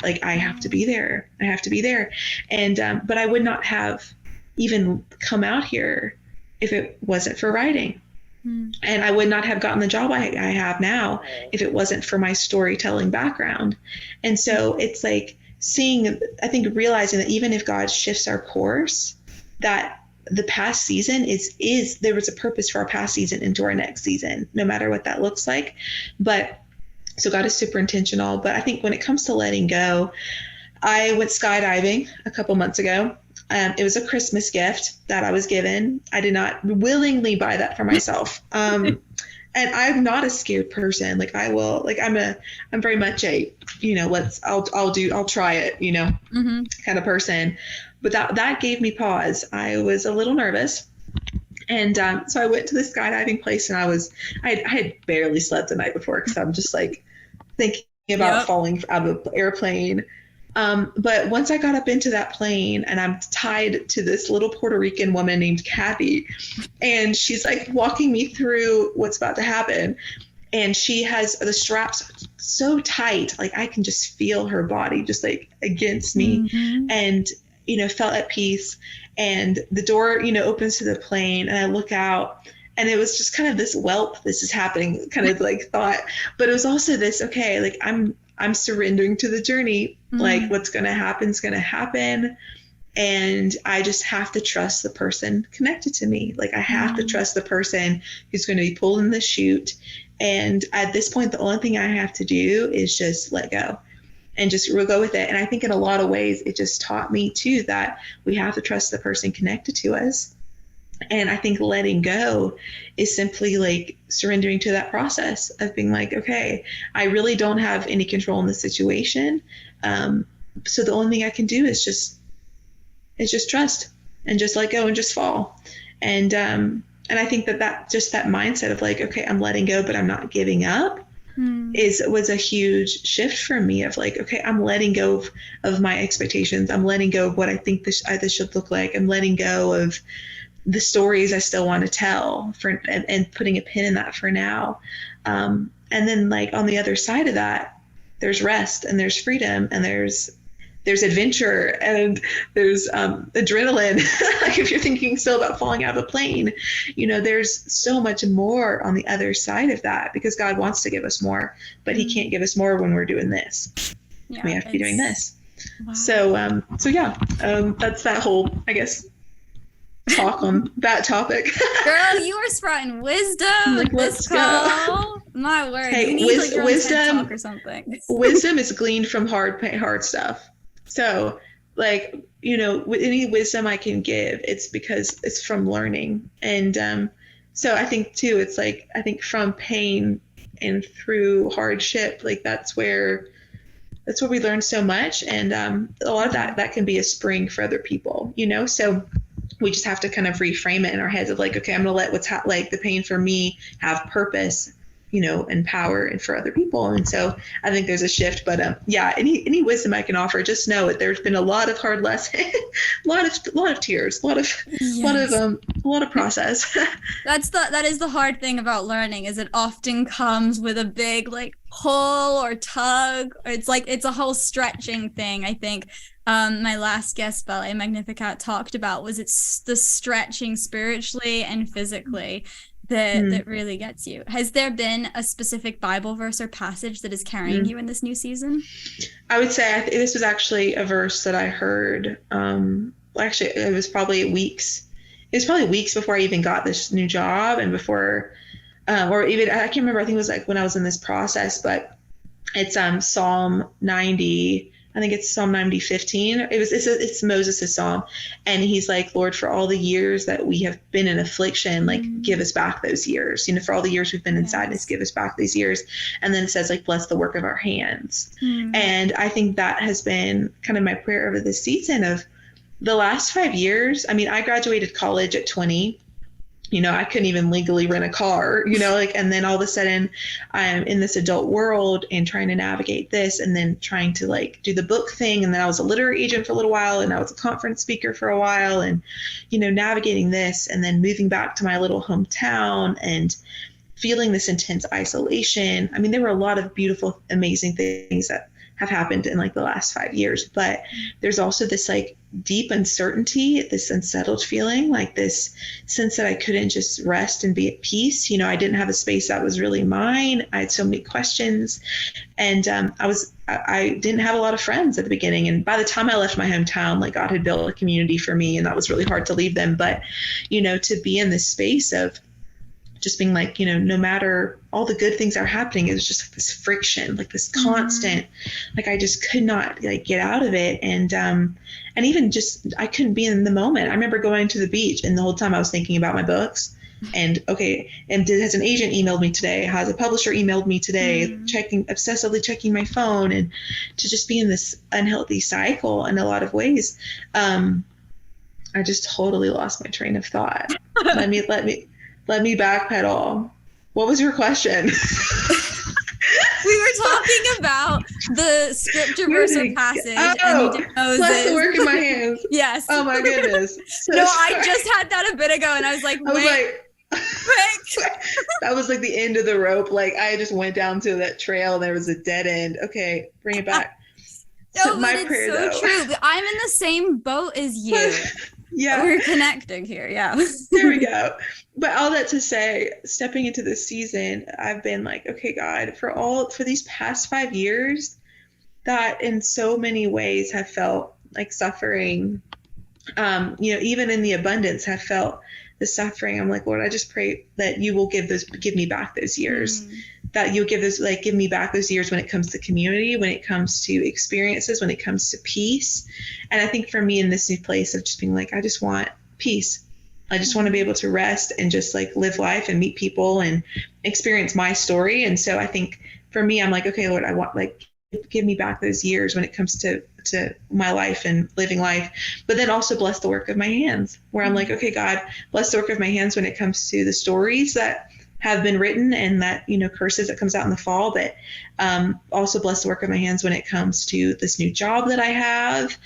to be there. I have to be there. And, but I would not have even come out here if it wasn't for writing. And I would not have gotten the job I have now if it wasn't for my storytelling background. And so it's like realizing that even if God shifts our course, that the past season is there was a purpose for our past season into our next season, no matter what that looks like. But so God is super intentional. But I think when it comes to letting go, I went skydiving a couple months ago. It was a Christmas gift that I was given. I did not willingly buy that for myself. And I'm not a scared person. Like, I will, like, I'm very much a, I'll try it, kind of person. But that gave me pause. I was a little nervous. And so I went to the skydiving place, and I had barely slept the night before, because I'm just like thinking about falling out of an airplane. But once I got up into that plane and I'm tied to this little Puerto Rican woman named Kathy, and she's like walking me through what's about to happen. And she has the straps so tight, like I can just feel her body just like against me, and, felt at peace. And the door, opens to the plane, and I look out, and it was just kind of this whelp, this is happening kind of like thought, but it was also this, okay, like I'm surrendering to the journey. Like what's going to happen is going to happen. And I just have to trust the person connected to me. Like I have to trust the person who's going to be pulling the chute. And at this point, the only thing I have to do is just let go and just go with it. And I think in a lot of ways, it just taught me too, that we have to trust the person connected to us. And I think letting go is simply like surrendering to that process of being like, okay, I really don't have any control in the situation. So the only thing I can do is just trust and just let go and just fall. And I think that just that mindset of like, okay, I'm letting go, but I'm not giving up was a huge shift for me of like, okay, I'm letting go of my expectations. I'm letting go of what I think this should look like. I'm letting go of the stories I still want to tell and putting a pin in that for now. And then like on the other side of that, there's rest and there's freedom and there's adventure and there's adrenaline. Like if you're thinking still about falling out of a plane, there's so much more on the other side of that, because God wants to give us more, but he can't give us more when we're doing this. Yeah, we have to be doing this. Wow. So yeah, that's that whole, I guess, talk on that topic. Girl, you are sprouting wisdom with this call. My word. Hey, you need like wisdom talk or something. Wisdom is gleaned from hard stuff. So like, with any wisdom I can give, it's because it's from learning. And so I think too, it's like, I think from pain and through hardship, like that's where we learn so much. And a lot of that can be a spring for other people, so we just have to kind of reframe it in our heads of like, okay, I'm going to let what's like the pain for me have purpose, and power and for other people. And so I think there's a shift, but yeah, any wisdom I can offer, just know that there's been a lot of hard lessons, a lot of tears, a lot of process. That is the hard thing about learning, is it often comes with a big like pull or tug. It's like, it's a whole stretching thing. I think my last guest, Ballet Magnificat, talked about was it's the stretching spiritually and physically that really gets you. Has there been a specific Bible verse or passage that is carrying you in this new season? I would say this was actually a verse that I heard. Actually, it was probably weeks before I even got this new job, and before, or even I can't remember. I think it was like when I was in this process, but it's Psalm 90. I think it's Psalm 90:15. It's Moses' psalm. And he's like, Lord, for all the years that we have been in affliction, like give us back those years, for all the years we've been in sadness, give us back these years. And then it says like, bless the work of our hands. And I think that has been kind of my prayer over this season of the last 5 years. I mean, I graduated college at 20. I couldn't even legally rent a car, and then all of a sudden I'm in this adult world and trying to navigate this, and then trying to like do the book thing. And then I was a literary agent for a little while, and I was a conference speaker for a while, and, navigating this, and then moving back to my little hometown and feeling this intense isolation. I mean, there were a lot of beautiful, amazing things that have happened in like the last 5 years, but there's also this like deep uncertainty, this unsettled feeling, like this sense that I couldn't just rest and be at peace. I didn't have a space that was really mine. I had so many questions, and I didn't have a lot of friends at the beginning. And by the time I left my hometown, like God had built a community for me, and that was really hard to leave them. But, to be in this space of just being like, no matter all the good things that are happening, it was just like this friction, like this constant, like I just could not like get out of it. And even just, I couldn't be in the moment. I remember going to the beach, and the whole time I was thinking about my books, and okay, and has an agent emailed me today? Has a publisher emailed me today? Obsessively checking my phone, and to just be in this unhealthy cycle in a lot of ways. I just totally lost my train of thought. Let me backpedal. What was your question? We were talking about the scripture verse or passage, and you did Moses. Bless the work of my hands. Yes. Oh my goodness. So no, sorry. I just had that a bit ago, and I was like, wait. That was like the end of the rope. Like I just went down to that trail and there was a dead end. Okay, bring it back. No, so but my it's prayer, so though. true. I'm in the same boat as you. Yeah. We're connecting here. Yeah. There we go. But all that to say, stepping into this season, I've been like, okay, God, for these past 5 years that in so many ways have felt like suffering, even in the abundance have felt the suffering. I'm like, Lord, I just pray that you will give me back those years, that you'll give me back those years when it comes to community, when it comes to experiences, when it comes to peace. And I think for me in this new place of just being like, I just want peace. I just want to be able to rest and just like live life and meet people and experience my story. And so I think for me, I'm like, okay, Lord, I want like, give me back those years when it comes to my life and living life, but then also bless the work of my hands, where I'm like, okay, God, bless the work of my hands when it comes to the stories that have been written and that, curses that comes out in the fall, but also bless the work of my hands when it comes to this new job that I have,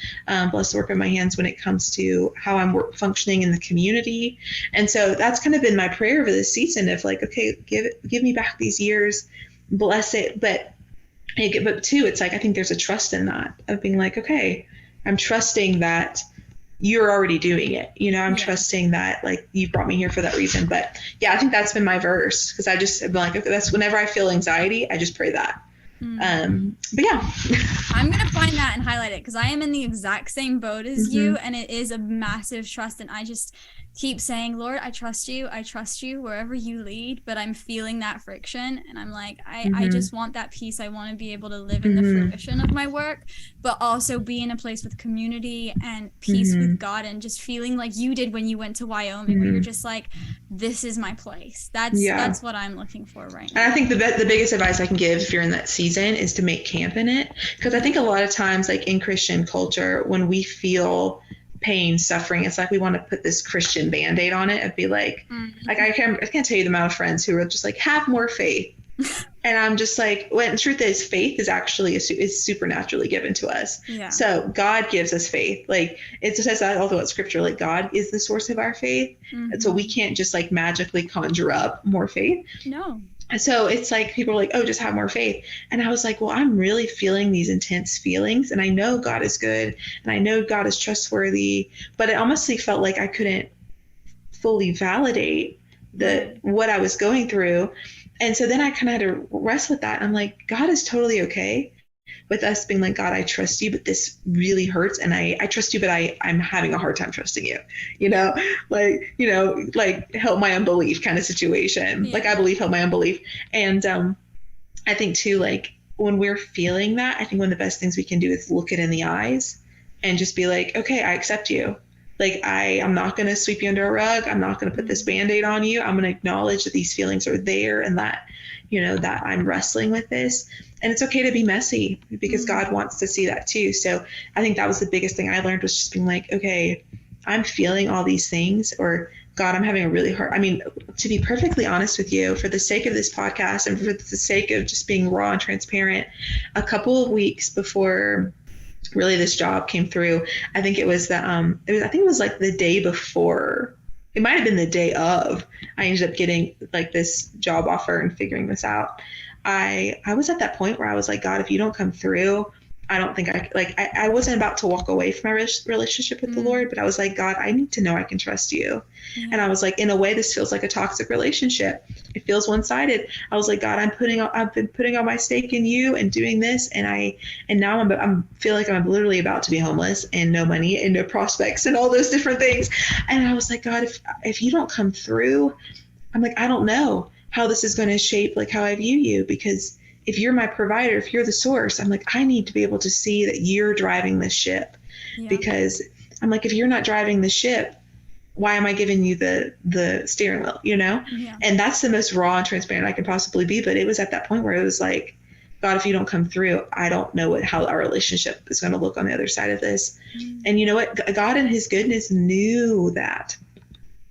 bless the work of my hands when it comes to how I'm functioning in the community. And so that's kind of been my prayer for this season of like, okay, give me back these years, bless it. But too, it's like, I think there's a trust in that of being like, okay, I'm trusting that you're already doing it. I'm trusting that like you brought me here for that reason. But yeah, I think that's been my verse, because I just have been like, okay, that's whenever I feel anxiety, I just pray that. But yeah, I'm going to find that and highlight it, because I am in the exact same boat as you. And it is a massive trust. And I just keep saying, Lord, I trust you wherever you lead, but I'm feeling that friction. And I'm like, I just want that peace. I want to be able to live in the fruition of my work, but also be in a place with community and peace with God, and just feeling like you did when you went to Wyoming, where you're just like, this is my place. That's what I'm looking for right now. And I think the biggest advice I can give if you're in that season is to make camp in it. Because I think a lot of times, like in Christian culture, when we feel pain, suffering, it's like we want to put this Christian Band-Aid on it and be like, like I can't tell you the amount of friends who are just like, have more faith. And I'm just like, well, the truth is, faith is actually is supernaturally given to us. Yeah. So God gives us faith. Like it says that all throughout scripture, like God is the source of our faith. And so we can't just like magically conjure up more faith. No. So it's like people are like, oh, just have more faith. And I was like, well, I'm really feeling these intense feelings, and I know God is good and I know God is trustworthy, but it honestly felt like I couldn't fully validate what I was going through. And so then I kind of had to wrestle with that. I'm like, God is totally okay with us being like, God, I trust you, but this really hurts. And I trust you, but I'm having a hard time trusting you, like help my unbelief kind of situation. Yeah. Like I believe, help my unbelief. And I think too, like when we're feeling that, I think one of the best things we can do is look it in the eyes and just be like, okay, I accept you. Like I'm not going to sweep you under a rug. I'm not going to put this Band-Aid on you. I'm going to acknowledge that these feelings are there and that, that I'm wrestling with this. And it's okay to be messy, because God wants to see that too. So I think that was the biggest thing I learned, was just being like, okay, I'm feeling all these things, or God, I'm having a really hard, to be perfectly honest with you, for the sake of this podcast and for the sake of just being raw and transparent, a couple of weeks before really this job came through, I think it was like the day before, it might've been the day of, I ended up getting like this job offer and figuring this out. I was at that point where I was like, God, if you don't come through, I don't think I wasn't about to walk away from my relationship with the Lord, but I was like, God, I need to know I can trust you. And I was like, in a way, this feels like a toxic relationship. It feels one-sided. I was like, God, I've been putting all my stake in you and doing this. And now I'm feel like I'm literally about to be homeless and no money and no prospects and all those different things. And I was like, God, if you don't come through, I'm like, I don't know how this is going to shape like how I view you, because if you're my provider, if you're the source, I'm like, I need to be able to see that you're driving this ship. Yeah. Because I'm like, if you're not driving the ship, why am I giving you the steering wheel, Yeah. And that's the most raw and transparent I could possibly be. But it was at that point where it was like, God, if you don't come through, I don't know how our relationship is going to look on the other side of this. And you know what? God in his goodness knew that.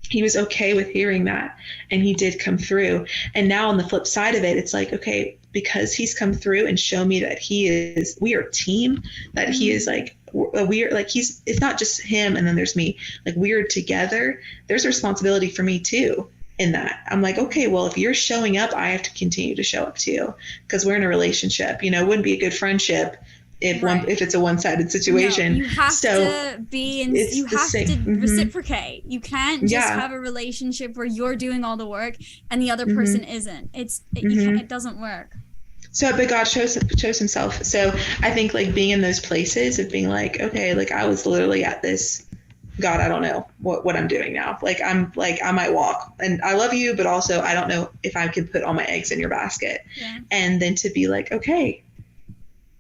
he was okay with hearing that, and he did come through. And now on the flip side of it, it's like, okay, because he's come through and shown me that we are a team, that he is like, we are like, it's not just him and then there's me, like we are together. There's a responsibility for me too in that. I'm like, okay, well, if you're showing up, I have to continue to show up too, because we're in a relationship. It wouldn't be a good friendship if it's a one-sided situation. No, you have to be in, you have to reciprocate. You can't just have a relationship where you're doing all the work and the other person isn't. It doesn't work. So, but God chose himself. So I think like being in those places of being like, okay, like I was literally at this, God, I don't know what I'm doing now. Like, I might walk and I love you, but also I don't know if I can put all my eggs in your basket. Yeah. And then to be like, okay,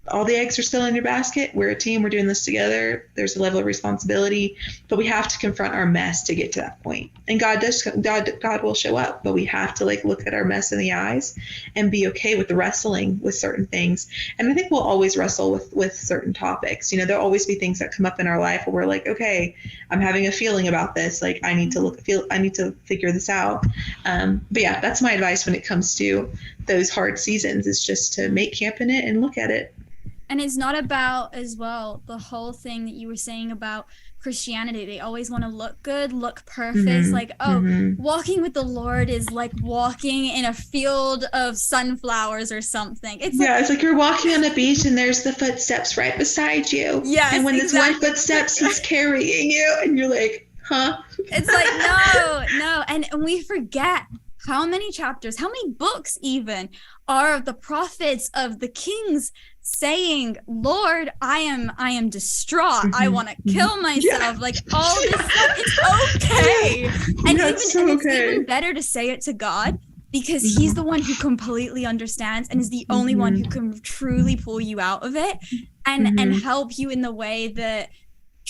all the eggs are still in your basket. We're a team. We're doing this together. There's a level of responsibility, but we have to confront our mess to get to that point. And God will show up, but we have to like look at our mess in the eyes and be okay with wrestling with certain things. And I think we'll always wrestle with certain topics. There'll always be things that come up in our life where we're like, okay, I'm having a feeling about this. Like I need to figure this out. But yeah, that's my advice when it comes to those hard seasons, is just to make camp in it and look at it. And it's not about, as well, the whole thing that you were saying about Christianity. They always want to look good, look perfect. Like, walking with the Lord is like walking in a field of sunflowers or something. It's like you're walking on a beach and there's the footsteps right beside you. Yes, and when this one footsteps, he's carrying you, and you're like, huh? It's like, no. And we forget how many chapters, how many books even are of the prophets, of the kings saying, Lord, I am distraught. I want to kill myself. Like all this stuff. It's okay. And it's even better to say it to God, because he's the one who completely understands and is the only one who can truly pull you out of it and help you in the way that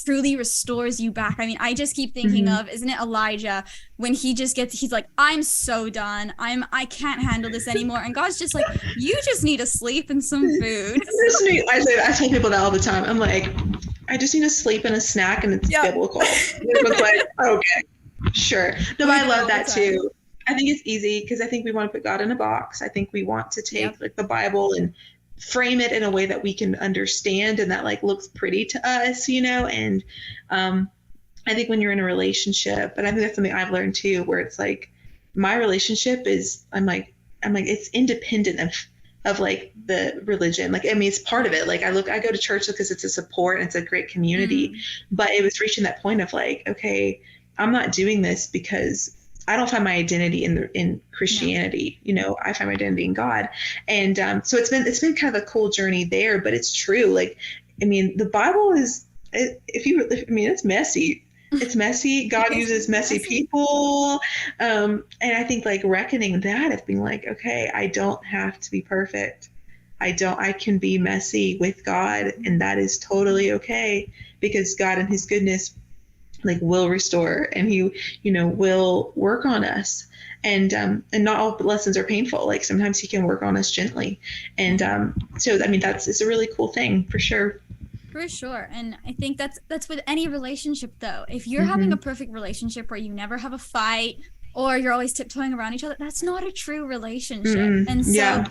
truly restores you back. I mean, I just keep thinking of, isn't it Elijah, when he's like, I'm so done. I can't handle this anymore. And God's just like, you just need to sleep and some food. I tell people that all the time. I'm like, I just need to sleep and a snack, and it's biblical. Everyone's like, okay, sure. No, but I love that too. I think it's easy because I think we want to put God in a box. I think we want to take like the Bible and frame it in a way that we can understand and that like looks pretty to us, and I think when you're in a relationship, and I think that's something I've learned too, where it's like my relationship is I'm like it's independent of like the religion. Like, I mean, it's part of it. Like I go to church because it's a support and it's a great community, but it was reaching that point of like, okay, I'm not doing this because I don't find my identity in Christianity. I find my identity in God. And so it's been kind of a cool journey there, but it's true. Like, I mean, the Bible it's messy. It's messy. God uses messy people. And I think like reckoning that of being like, okay, I don't have to be perfect. I can be messy with God, and that is totally okay, because God in his goodness like will restore, and he will work on us, and not all lessons are painful. Like sometimes he can work on us gently, and so I mean it's a really cool thing for sure. And I think that's with any relationship though. If you're having a perfect relationship where you never have a fight or you're always tiptoeing around each other, that's not a true relationship. And so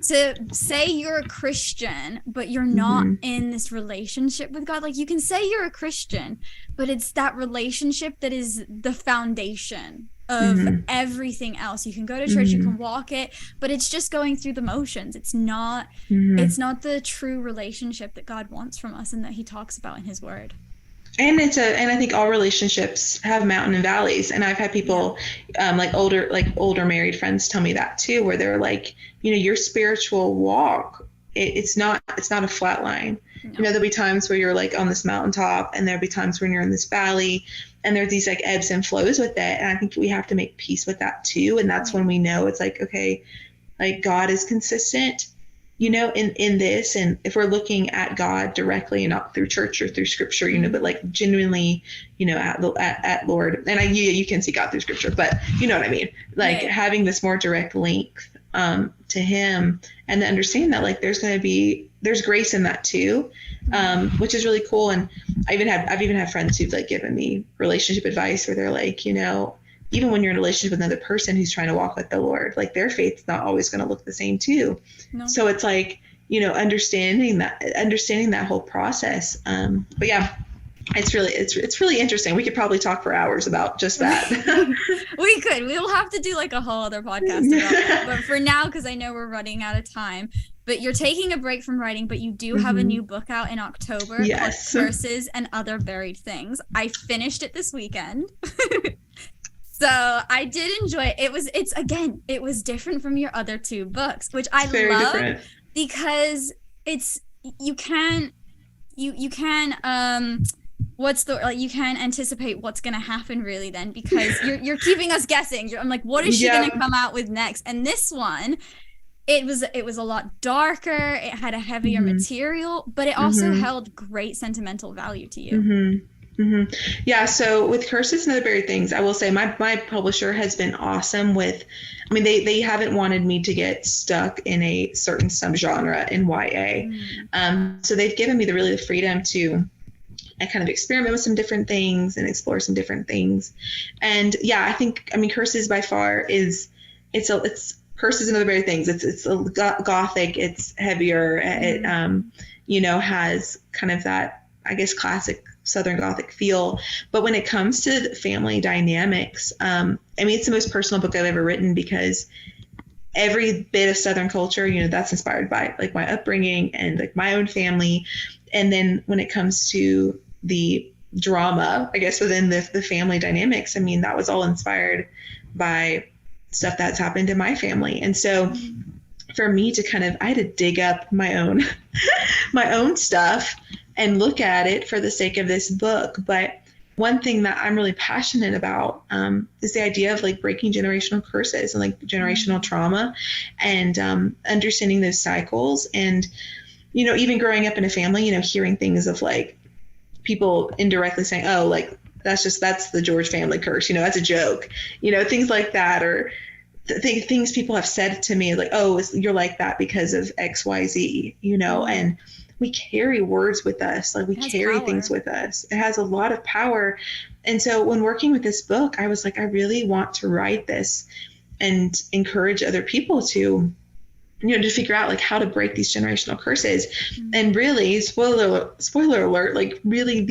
to say you're a Christian, but you're not in this relationship with God, like you can say you're a Christian, but it's that relationship that is the foundation of everything else. You can go to church, you can walk it, but it's just going through the motions. It's not the true relationship that God wants from us and that he talks about in his word. And I think all relationships have mountain and valleys. And I've had people like older married friends tell me that too, where they're like, your spiritual walk, it's not a flat line. No. There'll be times where you're like on this mountaintop, and there'll be times when you're in this valley, and there's these like ebbs and flows with it. And I think we have to make peace with that too. And that's when we know it's like, okay, like God is consistent, in this. And if we're looking at God directly and not through church or through scripture, but like genuinely, at Lord, and you can see God through scripture, but you know what I mean? Like having this more direct link to him, and to understand that like there's grace in that too, which is really cool. And I've even had friends who've like given me relationship advice where they're like, even when you're in a relationship with another person who's trying to walk with the Lord, like their faith's not always going to look the same too. No. So it's like, understanding that whole process. But yeah, it's really interesting. We could probably talk for hours about just that. We could. We'll have to do like a whole other podcast about it. But for now, because I know we're running out of time, but you're taking a break from writing, but you do have a new book out in October called Curses and Other Buried Things. I finished it this weekend. So I did enjoy it. It was different from your other two books, which I love different. Because you can anticipate what's going to happen really then, because you're keeping us guessing. I'm like, what is she going to come out with next? And this one, it was a lot darker. It had a heavier material, but it also held great sentimental value to you. Yeah. So with Curses and Other Buried Things, I will say my publisher has been awesome with, they haven't wanted me to get stuck in a certain subgenre in YA. So they've given me the freedom to kind of experiment with some different things and explore some different things. And yeah, I think, Curses by far it's Curses and Other Buried Things. It's gothic, it's heavier. It, has kind of that, I guess, classic Southern Gothic feel. But when it comes to family dynamics, it's the most personal book I've ever written, because every bit of Southern culture, that's inspired by like my upbringing and like my own family. And then when it comes to the drama, I guess, within the family dynamics, that was all inspired by stuff that's happened in my family. And so for me to I had to dig up my own stuff and look at it for the sake of this book. But one thing that I'm really passionate about is the idea of like breaking generational curses and like generational trauma, and understanding those cycles. And, even growing up in a family, hearing things of like people indirectly saying, oh, like, that's the George family curse, that's a joke, things like that, or things people have said to me like, oh, you're like that because of X, Y, Z, and we carry words with us, like we carry things with us. It has a lot of power. And so when working with this book, I was like, I really want to write this and encourage other people to, to figure out like how to break these generational curses. And really, spoiler alert, like really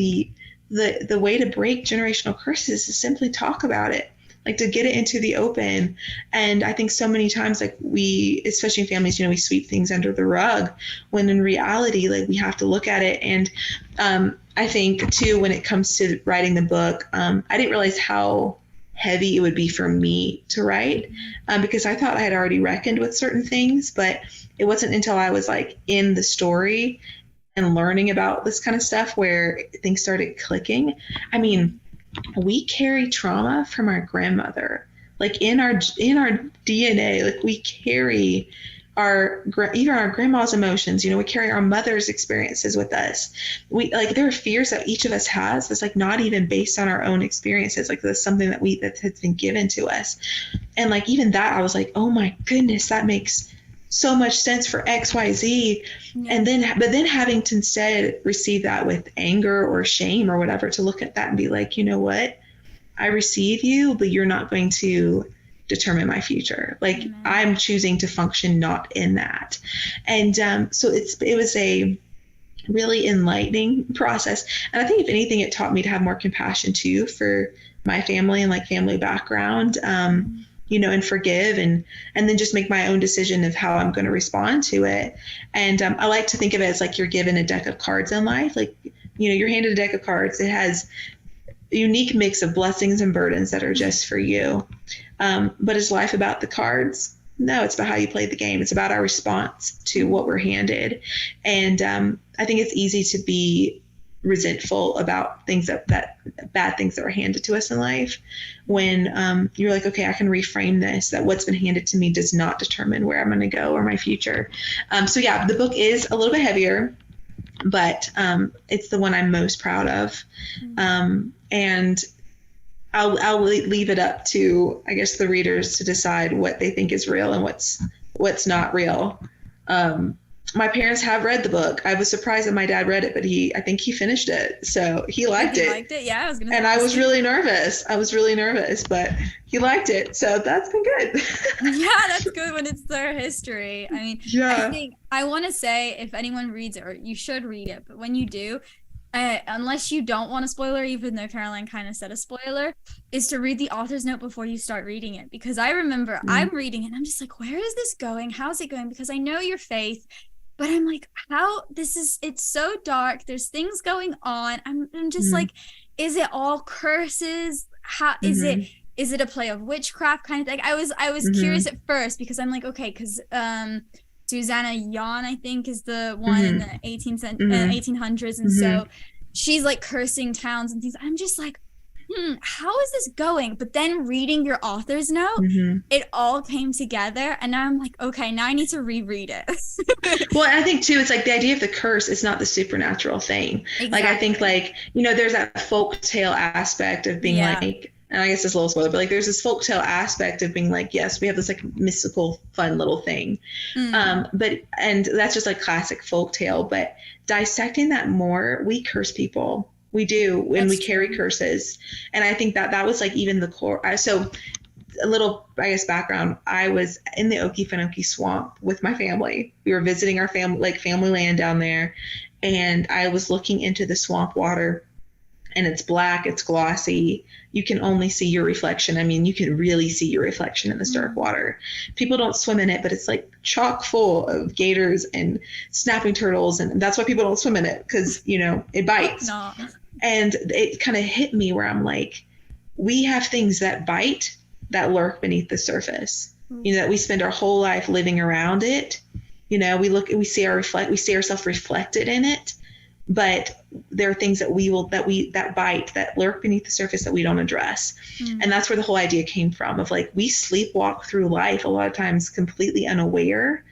the way to break generational curses is simply talk about it, like to get it into the open. And I think so many times, like we, especially in families, we sweep things under the rug, when in reality, like we have to look at it. And I think too, when it comes to writing the book, I didn't realize how heavy it would be for me to write, because I thought I had already reckoned with certain things, but it wasn't until I was like in the story and learning about this kind of stuff where things started clicking. We carry trauma from our grandmother, like in our DNA. Like we carry even our grandma's emotions. We carry our mother's experiences with us. We like, there are fears that each of us has that's like not even based on our own experiences. Like that's something that has been given to us. And like even that, I was like, oh my goodness, that makes so much sense for X, Y, Z. Yeah. But then having to instead receive that with anger or shame or whatever, to look at that and be like, you know what, I receive you, but you're not going to determine my future. Like I'm choosing to function not in that. And so it was a really enlightening process. And I think if anything, it taught me to have more compassion too for my family and like family background, and forgive and then just make my own decision of how I'm going to respond to it. And I like to think of it as like you're given a deck of cards in life. Like, you're handed a deck of cards. It has a unique mix of blessings and burdens that are just for you. But is life about the cards? No, it's about how you play the game. It's about our response to what we're handed. And I think it's easy to be resentful about things that bad things that were handed to us in life, when you're like, okay, I can reframe this, that what's been handed to me does not determine where I'm going to go or my future. So yeah, the book is a little bit heavier, but it's the one I'm most proud of. And I'll leave it up to, I guess, the readers to decide what they think is real and what's not real. My parents have read the book. I was surprised that my dad read it, but I think he finished it. So he liked it. Liked it? Yeah, I was going to And I was really nervous. But he liked it. So that's been good. Yeah, that's good when it's their history. I mean, Yeah. I think I want to say if anyone reads it, or you should read it, but when you do, unless you don't want a spoiler, even though Caroline kind of said a spoiler, is to read the author's note before you start reading it. Because I remember I'm reading it and I'm just like, where is this going? How's it going? Because I know your faith. But I'm like, it's so dark. There's things going on. I'm just like, is it all curses? How is it a play of witchcraft kind of thing? I was curious at first because I'm like, okay, because Susanna Yon, I think, is the one in the 1800s. And so she's like cursing towns and things. I'm just like, how is this going? But then reading your author's note, it all came together. And now I'm like, okay, now I need to reread it. Well, I think too, it's like the idea of the curse is not the supernatural thing. Exactly. Like, I think like, there's that folk tale aspect of being like, and I guess it's a little spoiler, but like there's this folk tale aspect of being like, yes, we have this like mystical, fun little thing. And that's just like classic folk tale, but dissecting that more, we curse people. We do when we carry curses. And I think that was like even the core. So a little, I guess, background. I was in the Okefenokee swamp with my family. We were visiting our family land down there. And I was looking into the swamp water and it's black, it's glossy. You can only see your reflection. I mean, you can really see your reflection in this dark water. People don't swim in it, but it's like chock full of gators and snapping turtles. And that's why people don't swim in it, because, it bites. No. And it kind of hit me where I'm like, we have things that bite that lurk beneath the surface, that we spend our whole life living around it. We see ourselves reflected in it, but there are things that bite, that lurk beneath the surface that we don't address. And that's where the whole idea came from, of like, we sleepwalk through life a lot of times completely unaware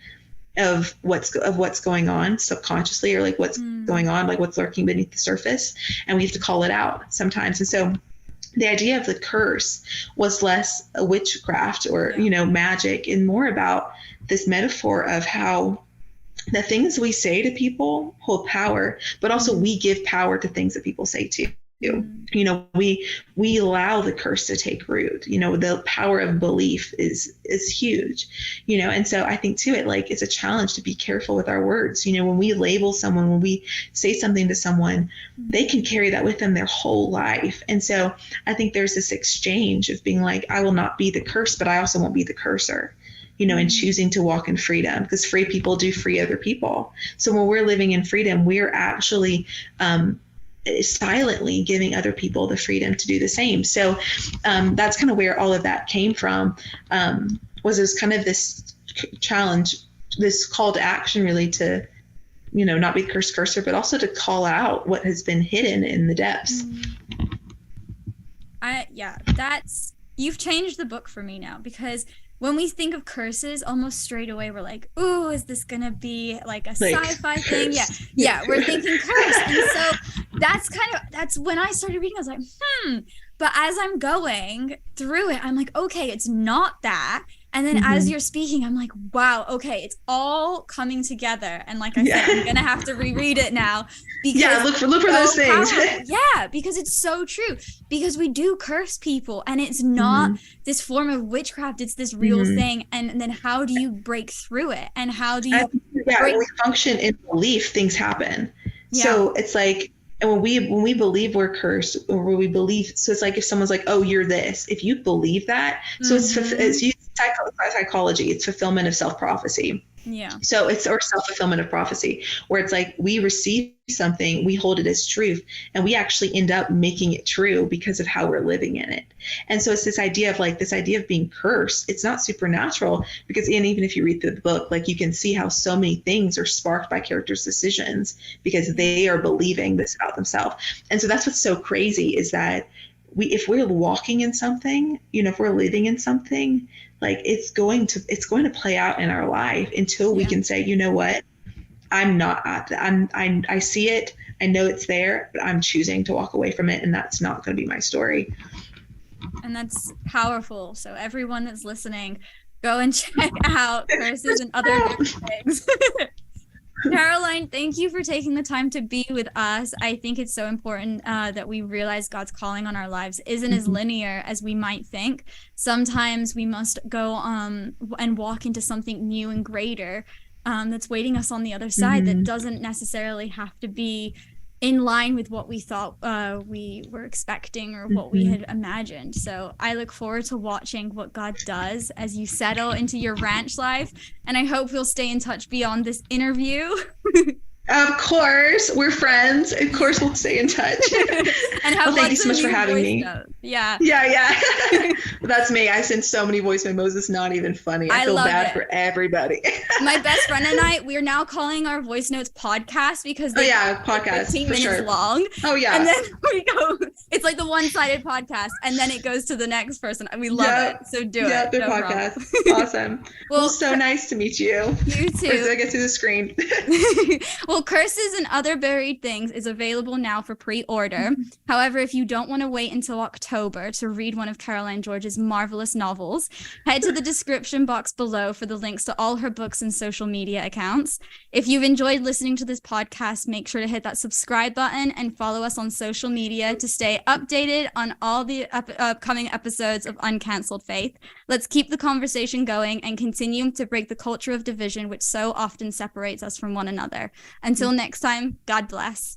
of what's going on subconsciously, or like what's going on, like what's lurking beneath the surface, and we have to call it out sometimes. And so the idea of the curse was less a witchcraft or magic, and more about this metaphor of how the things we say to people hold power, but also we give power to things that people say too. We allow the curse to take root. The power of belief is huge, and so I think too, it's a challenge to be careful with our words. When we label someone, when we say something to someone, they can carry that with them their whole life. And so I think there's this exchange of being like, I will not be the curse, but I also won't be the cursor. And choosing to walk in freedom, because free people do free other people. So when we're living in freedom, we're actually silently giving other people the freedom to do the same. So that's kind of where all of that came from, was kind of this challenge, this call to action, really, to, not be the cursor, but also to call out what has been hidden in the depths. You've changed the book for me now, because when we think of curses, almost straight away we're like, ooh, is this gonna be like a sci-fi thing? Yeah, we're thinking curse. And so that's when I started reading, I was like, but as I'm going through it, I'm like, okay, it's not that. And then as you're speaking, I'm like, wow, okay, it's all coming together. And like I said, I'm gonna have to reread it now. Because look for those things. Because it's so true. Because we do curse people, and it's not this form of witchcraft, it's this real thing. And then how do you break through it? And how do you when we function in belief, things happen. So it's like, and when we believe we're cursed, or when we believe, so it's like if someone's like, oh, you're this, if you believe that, so it's used psychology, it's fulfillment of self-prophecy. So it's, or self-fulfillment of prophecy, where it's like we receive something, we hold it as truth, and we actually end up making it true because of how we're living in it. And so it's this idea of being cursed. It's not supernatural, because even if you read through the book, like you can see how so many things are sparked by characters' decisions because they are believing this about themselves. And so that's what's so crazy, is that if we're walking in something, if we're living in something, like it's going to play out in our life until we can say, you know what, I'm not I see it, I know it's there, but I'm choosing to walk away from it, and that's not going to be my story. And that's powerful. So everyone that's listening, go and check out curses and other things. Caroline, thank you for taking the time to be with us. I think it's so important that we realize God's calling on our lives isn't as linear as we might think. Sometimes we must go and walk into something new and greater that's waiting us on the other side that doesn't necessarily have to be in line with what we thought we were expecting or what we had imagined. So I look forward to watching what God does as you settle into your ranch life. And I hope we'll stay in touch beyond this interview. Of course, we're friends. Of course, we'll stay in touch. And have thank you so much for having me. Yeah. That's me. I send so many voice memos. It's not even funny. I feel bad for everybody. My best friend and I, we are now calling our voice notes podcast because they podcast 15 minutes long. Oh yeah. And then we go, it's like the one-sided podcast, and then it goes to the next person. We love it. So do it. Yeah, the podcast. Awesome. Well, so nice to meet you. You too. As I get through the screen. Well, Curses and Other Buried Things is available now for pre-order. However, if you don't want to wait until October to read one of Caroline George's marvelous novels, head to the description box below for the links to all her books and social media accounts. If you've enjoyed listening to this podcast, make sure to hit that subscribe button and follow us on social media to stay updated on all the upcoming episodes of Uncancelled Faith. Let's keep the conversation going and continue to break the culture of division which so often separates us from one another. Until next time, God bless.